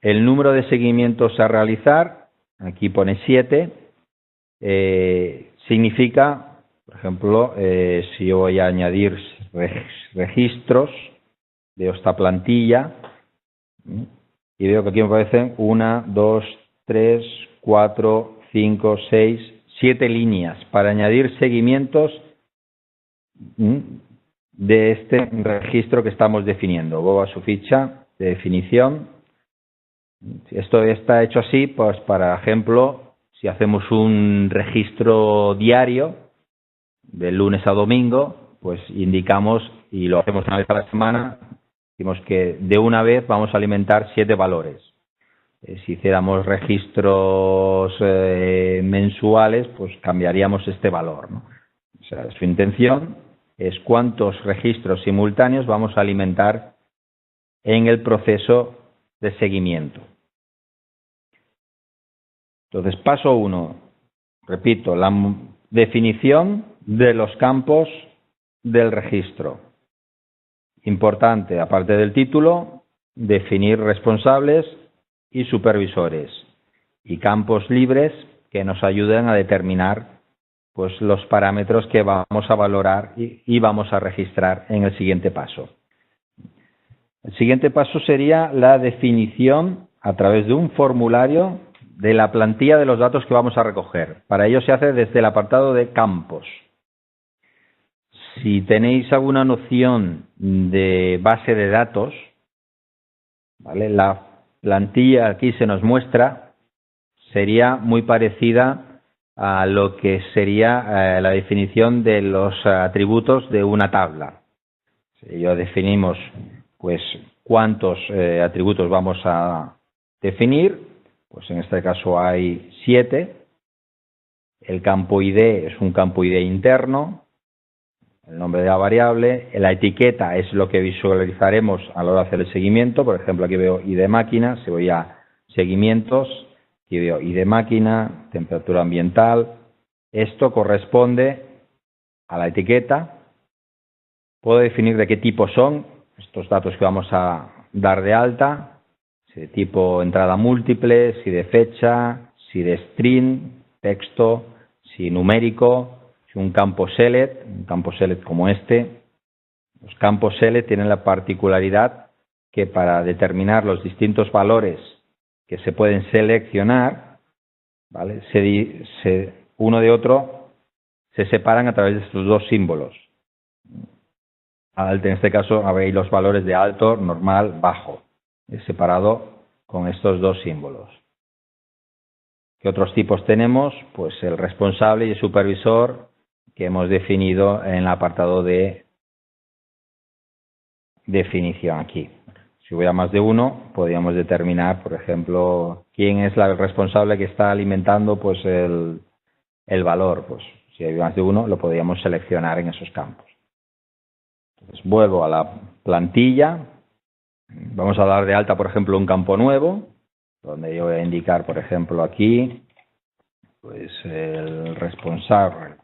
El número de seguimientos a realizar, aquí pone 7, significa, por ejemplo, si yo voy a añadir registros de esta plantilla, y veo que aquí me aparecen 1, 2, 3, 4, 5, 6, 7 líneas para añadir seguimientos de este registro que estamos definiendo. Vuelvo a su ficha de definición. Esto está hecho así, pues para ejemplo, si hacemos un registro diario de lunes a domingo, pues indicamos, y lo hacemos una vez a la semana, decimos que de una vez vamos a alimentar 7 valores. Si hiciéramos registros mensuales, pues cambiaríamos este valor, ¿no? O sea, su intención es cuántos registros simultáneos vamos a alimentar en el proceso de seguimiento. Entonces, paso 1, repito, la definición de los campos del registro. Importante, aparte del título, definir responsables y supervisores y campos libres que nos ayuden a determinar pues los parámetros que vamos a valorar y vamos a registrar en el siguiente paso. El siguiente paso sería la definición a través de un formulario de la plantilla de los datos que vamos a recoger. Para ello se hace desde el apartado de campos. Si tenéis alguna noción de base de datos, ¿vale? La plantilla aquí se nos muestra, sería muy parecida a lo que sería la definición de los atributos de una tabla. Si yo definimos pues cuántos atributos vamos a definir, pues en este caso hay 7. El campo ID es un campo ID interno. El nombre de la variable, la etiqueta es lo que visualizaremos a la hora de hacer el seguimiento. Por ejemplo, aquí veo ID máquina, si voy a seguimientos, aquí veo ID máquina, temperatura ambiental. Esto corresponde a la etiqueta. Puedo definir de qué tipo son estos datos que vamos a dar de alta, si de tipo entrada múltiple, si de fecha, si de string, texto, si numérico. Un campo select como este. Los campos select tienen la particularidad que para determinar los distintos valores que se pueden seleccionar, ¿vale? Uno de otro se separan a través de estos dos símbolos. En este caso veis los valores de alto, normal, bajo, separado con estos dos símbolos. ¿Qué otros tipos tenemos? Pues el responsable y el supervisor, que hemos definido en el apartado de definición aquí. Si hubiera más de uno, podríamos determinar, por ejemplo, quién es el responsable que está alimentando pues el valor. Pues si hay más de uno, lo podríamos seleccionar en esos campos. Entonces, vuelvo a la plantilla. Vamos a dar de alta, por ejemplo, un campo nuevo, donde yo voy a indicar, por ejemplo, aquí, pues el responsable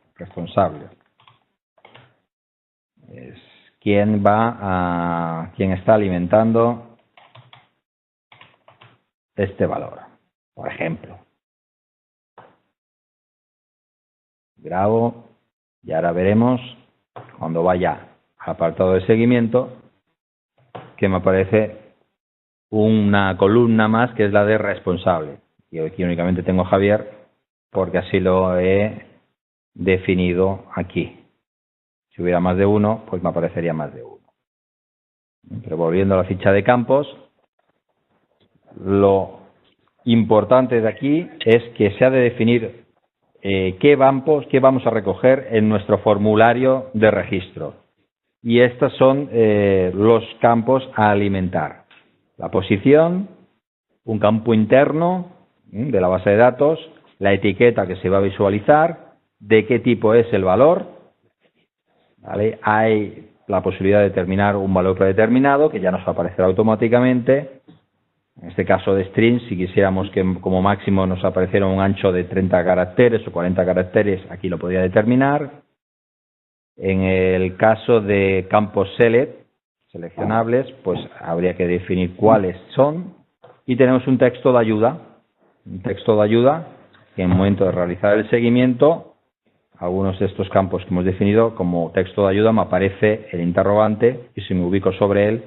es quién está alimentando este valor, por ejemplo. Grabo y ahora veremos cuando vaya al apartado de seguimiento que me aparece una columna más que es la de responsable. Y aquí únicamente tengo Javier porque así lo he definido aquí. Si hubiera más de uno, pues me aparecería más de uno. Pero volviendo a la ficha de campos, lo importante de aquí es que se ha de definir qué vamos a recoger en nuestro formulario de registro. Y estos son los campos a alimentar. La posición, un campo interno de la base de datos, la etiqueta que se va a visualizar, de qué tipo es el valor, ¿vale? Hay la posibilidad de determinar un valor predeterminado que ya nos va a aparecer automáticamente. En este caso de string, si quisiéramos que como máximo nos apareciera un ancho de 30 caracteres o 40 caracteres, aquí lo podría determinar. En el caso de campos select, seleccionables, pues habría que definir cuáles son. Y tenemos un texto de ayuda. Un texto de ayuda que en el momento de realizar el seguimiento, algunos de estos campos que hemos definido como texto de ayuda me aparece el interrogante y si me ubico sobre él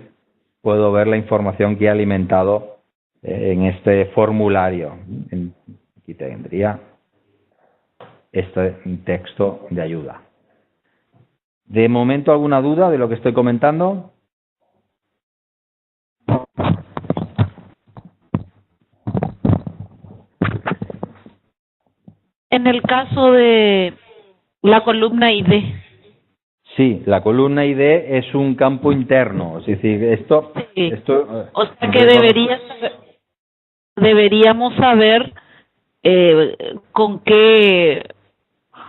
puedo ver la información que he alimentado en este formulario. Aquí tendría este texto de ayuda. De momento, ¿alguna duda de lo que estoy comentando? En el caso de la columna ID. Sí, la columna ID es un campo interno, es decir, esto... Sí. esto o sea que deberíamos saber con qué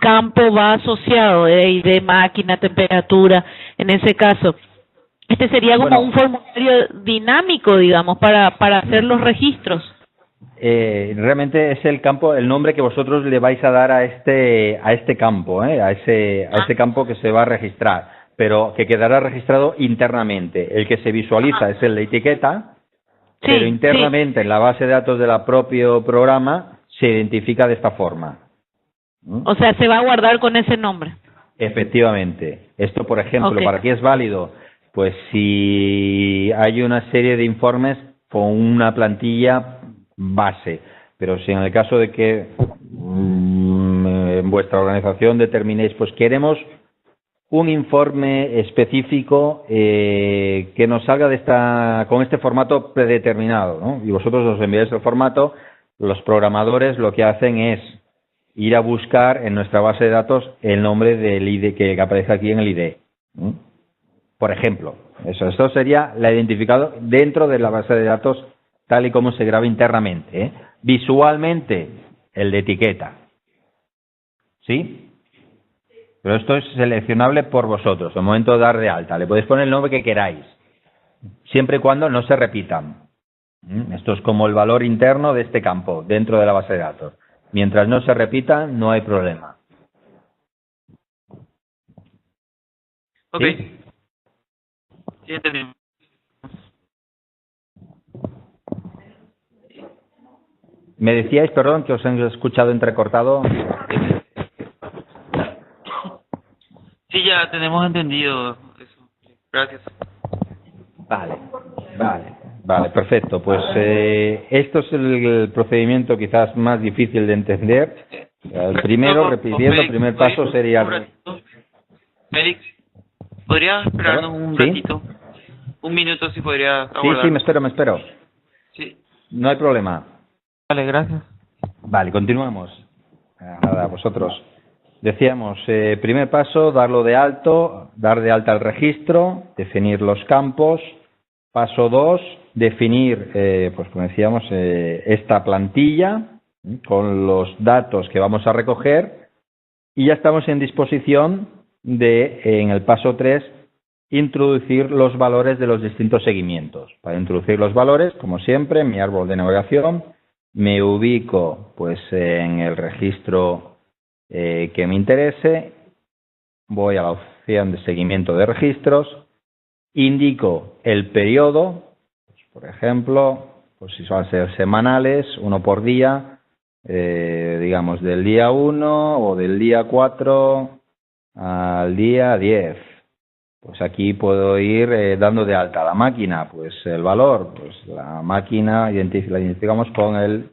campo va asociado, ID, máquina, temperatura, en ese caso. Este sería como un formulario dinámico, digamos, para hacer los registros. Realmente es el campo, el nombre que vosotros le vais a dar a este campo, a ese campo que se va a registrar, pero que quedará registrado internamente. El que se visualiza es el de etiqueta, sí, pero internamente en la base de datos del propio programa se identifica de esta forma. O sea, se va a guardar con ese nombre. Efectivamente. Esto, por ejemplo, ¿para qué es válido? Pues si hay una serie de informes con una plantilla base, Pero si en el caso de que en vuestra organización determinéis, pues queremos un informe específico que nos salga con este formato predeterminado, ¿no? Y vosotros os enviáis el formato, los programadores lo que hacen es ir a buscar en nuestra base de datos el nombre del ID que aparece aquí en el ID. Por ejemplo, esto sería la identificado dentro de la base de datos tal y como se graba internamente, ¿eh? Visualmente, el de etiqueta. ¿Sí? Pero esto es seleccionable por vosotros. Al momento de dar de alta, le podéis poner el nombre que queráis, siempre y cuando no se repitan. Esto es como el valor interno de este campo dentro de la base de datos. Mientras no se repitan, no hay problema. Ok. ¿Sí? Sí, entendí. Me decíais, perdón, que os he escuchado entrecortado. Sí, ya tenemos entendido eso. Gracias. Vale, perfecto. Pues esto es el procedimiento quizás más difícil de entender. El primero, repitiendo, el primer paso sería... Félix, ¿podrías esperarnos un ¿Sí? ratito? Un minuto, si podría Sí, me espero. Sí. No hay problema. Vale, gracias. Vale, continuamos. Nada, vosotros. Decíamos, primer paso, dar de alta el registro, definir los campos. Paso 2, definir, pues como decíamos, esta plantilla con los datos que vamos a recoger. Y ya estamos en disposición de, en el paso 3, introducir los valores de los distintos seguimientos. Para introducir los valores, como siempre, en mi árbol de navegación, me ubico pues en el registro que me interese, voy a la opción de seguimiento de registros, indico el periodo, pues, por ejemplo, pues si van a ser semanales, uno por día, digamos del día 1 o del día 4 al día 10. Pues aquí puedo ir dando de alta a la máquina, pues el valor, pues la máquina la identificamos con el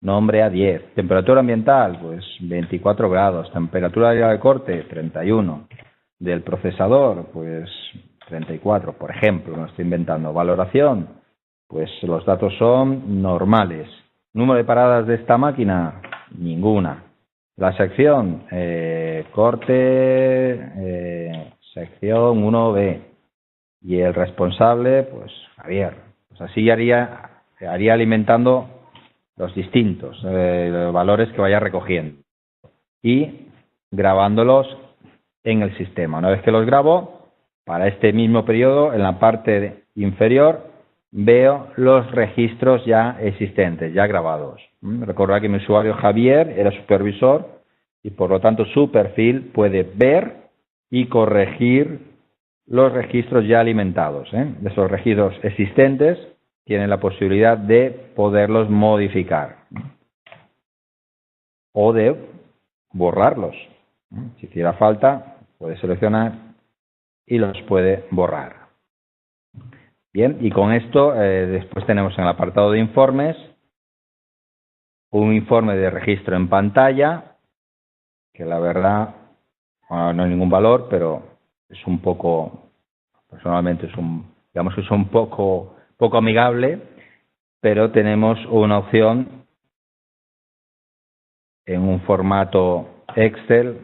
nombre a 10. Temperatura ambiental, pues 24 grados. Temperatura de corte, 31. Del procesador, pues 34, por ejemplo, no estoy inventando. Valoración, pues los datos son normales. Número de paradas de esta máquina, ninguna. La sección, corte, sección 1B. Y el responsable, pues Javier. Pues así haría alimentando los distintos valores que vaya recogiendo. Y grabándolos en el sistema. Una vez que los grabo, para este mismo periodo, en la parte inferior, veo los registros ya existentes, ya grabados. Recordad que mi usuario Javier era supervisor y por lo tanto su perfil puede ver y corregir los registros ya alimentados. Esos registros existentes tienen la posibilidad de poderlos modificar o de borrarlos. Si hiciera falta, puede seleccionar y los puede borrar. Bien, y con esto después tenemos en el apartado de informes un informe de registro en pantalla, que la verdad, bueno, no hay ningún valor, pero es un poco, personalmente digamos que es un poco amigable, pero tenemos una opción en un formato Excel,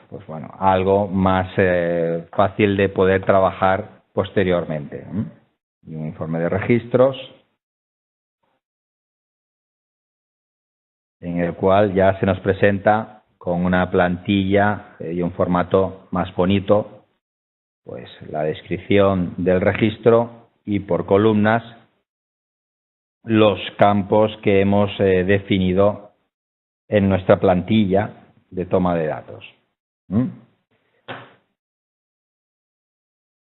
pues bueno, algo más fácil de poder trabajar posteriormente. Y un informe de registros en el cual ya se nos presenta con una plantilla y un formato más bonito, pues la descripción del registro y por columnas los campos que hemos definido en nuestra plantilla de toma de datos.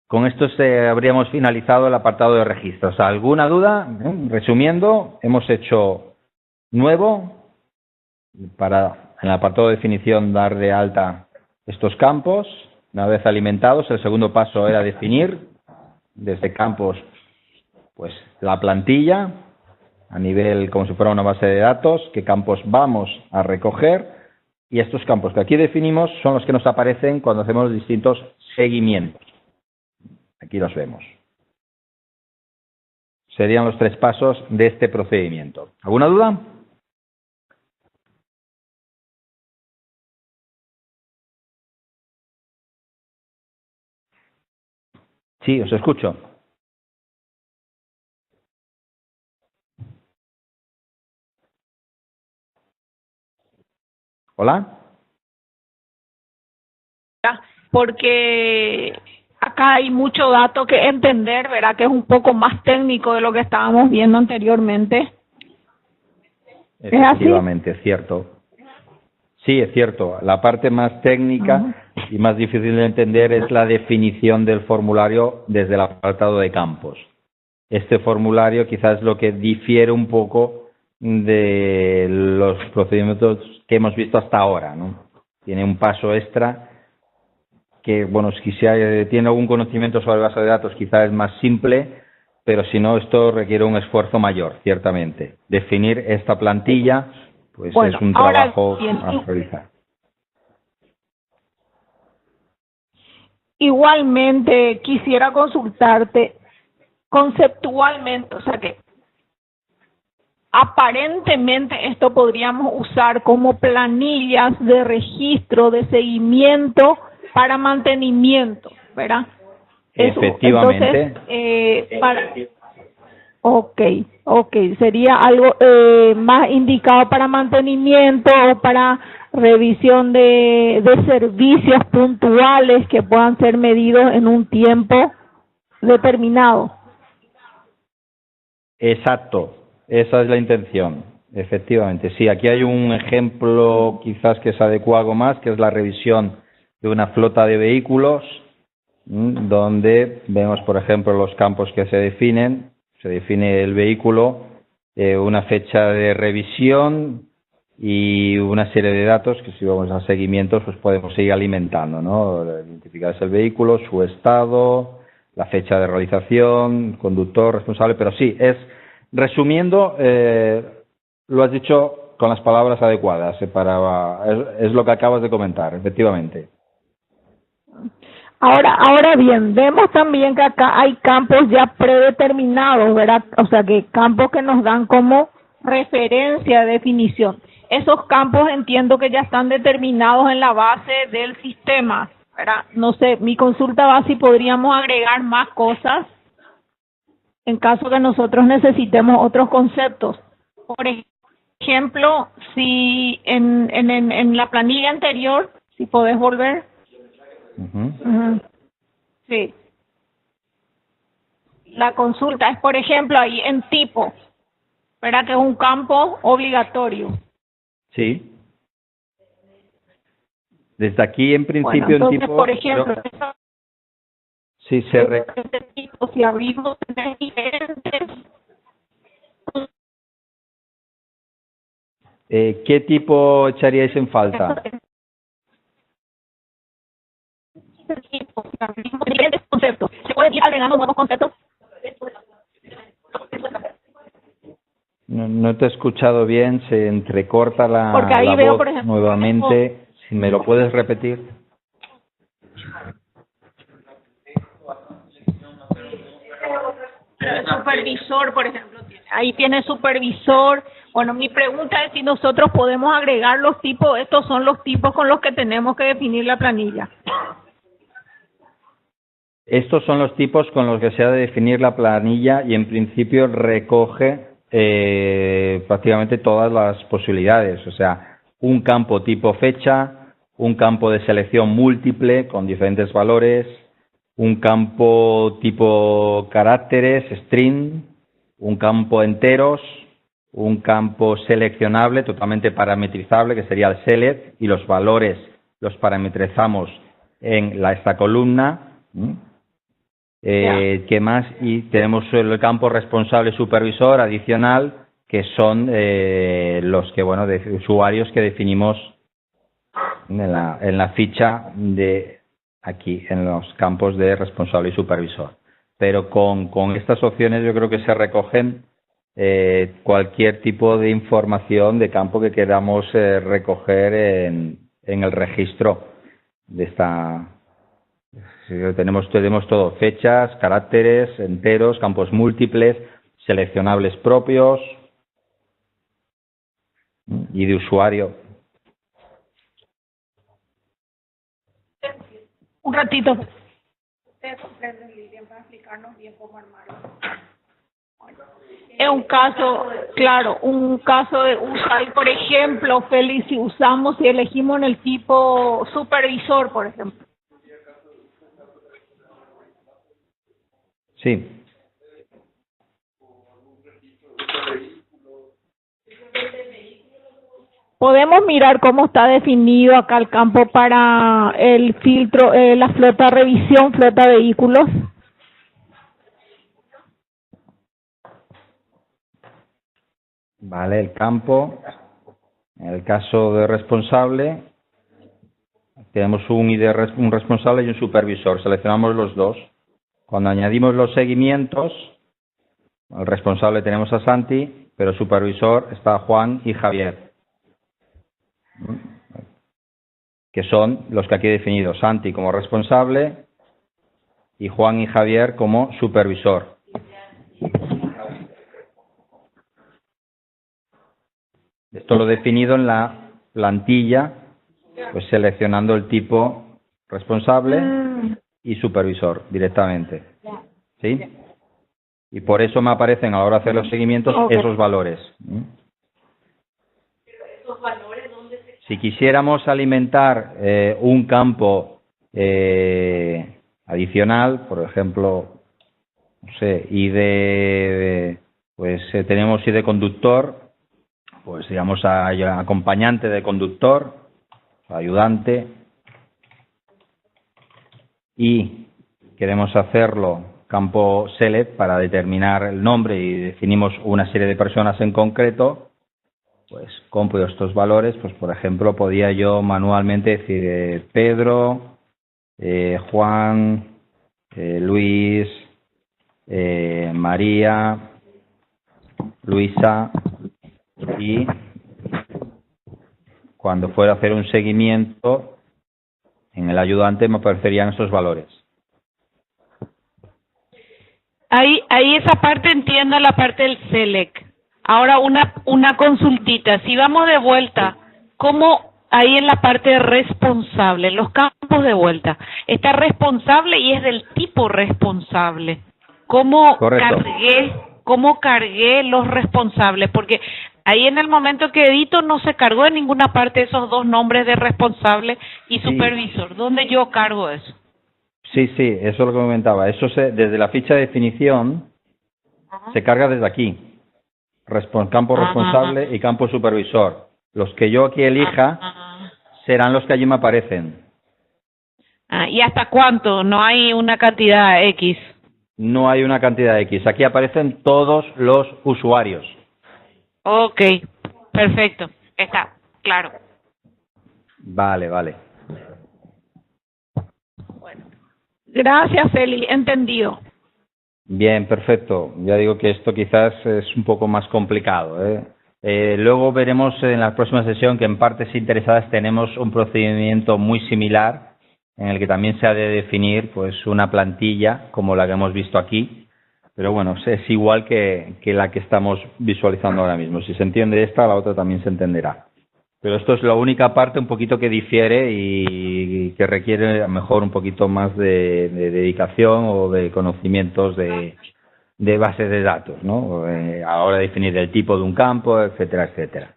Con esto habríamos finalizado el apartado de registros. ¿Alguna duda? Resumiendo, hemos hecho nuevo para en el apartado de definición dar de alta estos campos. Una vez alimentados, el segundo paso era definir desde campos pues la plantilla. a nivel como si fuera una base de datos, qué campos vamos a recoger, y estos campos que aquí definimos son los que nos aparecen cuando hacemos los distintos seguimientos. Aquí los vemos. Serían los 3 pasos de este procedimiento. ¿Alguna duda? Sí, os escucho. ¿Hola? Porque acá hay mucho dato que entender, ¿verdad? Que es un poco más técnico de lo que estábamos viendo anteriormente. Efectivamente, es cierto. Sí, es cierto. La parte más técnica y más difícil de entender es la definición del formulario desde el apartado de campos. Este formulario quizás es lo que difiere un poco de los procedimientos que hemos visto hasta ahora, ¿no? Tiene un paso extra que, bueno, si tiene algún conocimiento sobre base de datos quizás es más simple, pero si no, esto requiere un esfuerzo mayor, ciertamente. Definir esta plantilla, pues bueno, es un trabajo a realizar. Igualmente, quisiera consultarte conceptualmente, o sea que aparentemente esto podríamos usar como planillas de registro, de seguimiento para mantenimiento, ¿verdad? Efectivamente. Entonces, sería algo más indicado para mantenimiento o para revisión de servicios puntuales que puedan ser medidos en un tiempo determinado. Exacto, esa es la intención, efectivamente. Sí, aquí hay un ejemplo quizás que se adecua algo más, que es la revisión de una flota de vehículos, donde vemos, por ejemplo, los campos que se definen. Se define el vehículo, una fecha de revisión y una serie de datos que si vamos a seguimientos pues podemos seguir alimentando, ¿no? Identificar el vehículo, su estado, la fecha de realización, conductor, responsable, pero sí, resumiendo, lo has dicho con las palabras adecuadas, es lo que acabas de comentar, efectivamente. Ahora bien, vemos también que acá hay campos ya predeterminados, ¿verdad? O sea, que campos que nos dan como referencia de definición. Esos campos entiendo que ya están determinados en la base del sistema, ¿verdad? No sé, mi consulta va si podríamos agregar más cosas en caso que nosotros necesitemos otros conceptos. Por ejemplo, si en la planilla anterior, si podés volver. Sí. La consulta es, por ejemplo, ahí en tipo, ¿verdad? Que es un campo obligatorio. Sí. Desde aquí, en principio, bueno, entonces, en tipo... por ejemplo, sí, este tipo, si abrimos diferentes... ¿Qué tipo echaríais en falta? Diferentes conceptos. ¿Se pueden ir agregando nuevos conceptos? No te he escuchado bien, se entrecorta la veo, voz por ejemplo, nuevamente. Si me lo puedes repetir. Pero el supervisor, por ejemplo, ahí tiene supervisor. Bueno, mi pregunta es si nosotros podemos agregar los tipos, estos son los tipos con los que tenemos que definir la planilla. Estos son los tipos con los que se ha de definir la planilla y en principio recoge prácticamente todas las posibilidades. O sea, un campo tipo fecha, un campo de selección múltiple con diferentes valores, un campo tipo caracteres, string, un campo enteros, un campo seleccionable, totalmente parametrizable, que sería el select, y los valores los parametrizamos en esta columna. ¿Qué más? Y tenemos el campo responsable supervisor adicional, que son los que, bueno, de usuarios que definimos en la ficha de aquí, en los campos de responsable y supervisor. Pero con estas opciones yo creo que se recogen cualquier tipo de información de campo que queramos recoger en el registro de esta. Tenemos todo, fechas, caracteres, enteros, campos múltiples, seleccionables propios y de usuario. Un ratito. Es un caso, claro, un caso de usar, por ejemplo, Félix, si elegimos en el tipo supervisor, por ejemplo. Sí. Podemos mirar cómo está definido acá el campo para el filtro, la flota revisión, flota vehículos. Vale, el campo. En el caso de responsable, tenemos un responsable y un supervisor. Seleccionamos los dos. Cuando añadimos los seguimientos, al responsable tenemos a Santi, pero supervisor está Juan y Javier, que son los que aquí he definido, Santi como responsable y Juan y Javier como supervisor. Esto lo he definido en la plantilla, pues seleccionando el tipo responsable y supervisor directamente. ¿Sí? Y por eso me aparecen a la hora de hacer los seguimientos esos valores. Si quisiéramos alimentar un campo adicional, por ejemplo, no sé, pues tenemos ID conductor, pues digamos acompañante de conductor, ayudante, y queremos hacerlo campo select para determinar el nombre y definimos una serie de personas en concreto, pues compro estos valores, pues por ejemplo podía yo manualmente decir Pedro, Juan, Luis, María, Luisa, y cuando fuera a hacer un seguimiento en el ayudante me aparecerían esos valores. Ahí esa parte entiendo, la parte del select. Ahora una consultita, si vamos de vuelta, ¿cómo ahí en la parte de responsable, los campos de vuelta, está responsable y es del tipo responsable? ¿Cómo cargué los responsables? Porque ahí en el momento que edito no se cargó en ninguna parte esos dos nombres de responsable y supervisor. ¿Dónde yo cargo eso? Sí, eso es lo que comentaba. Eso desde la ficha de definición se carga desde aquí. Campo responsable y campo supervisor. Los que yo aquí elija serán los que allí me aparecen. ¿Y hasta cuánto? No hay una cantidad X. No hay una cantidad X. Aquí aparecen todos los usuarios. Ok, perfecto. Está claro. Vale. Gracias, Eli, entendido. Bien, perfecto. Ya digo que esto quizás es un poco más complicado, luego veremos en la próxima sesión que en partes interesadas tenemos un procedimiento muy similar en el que también se ha de definir pues una plantilla como la que hemos visto aquí, pero bueno, es igual que la que estamos visualizando ahora mismo. Si se entiende esta, la otra también se entenderá. Pero esto es la única parte un poquito que difiere y que requiere a lo mejor un poquito más de dedicación o de conocimientos de bases de datos, ¿no? A la hora de definir el tipo de un campo, etcétera.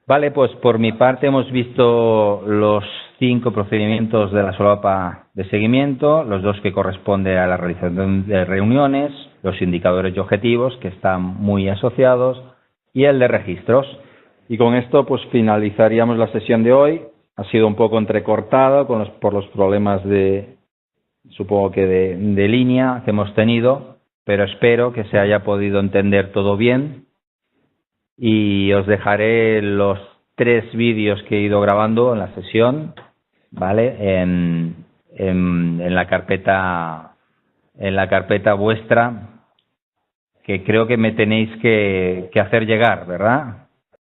Vale, pues por mi parte hemos visto los 5 procedimientos de la solapa de seguimiento, los 2 que corresponden a la realización de reuniones, los indicadores y objetivos que están muy asociados y el de registros. Y con esto pues finalizaríamos la sesión de hoy. Ha sido un poco entrecortada por los problemas supongo que de línea que hemos tenido, pero espero que se haya podido entender todo bien. Y os dejaré los 3 vídeos que he ido grabando en la sesión, ¿vale? En la carpeta vuestra que creo que me tenéis que hacer llegar, ¿verdad?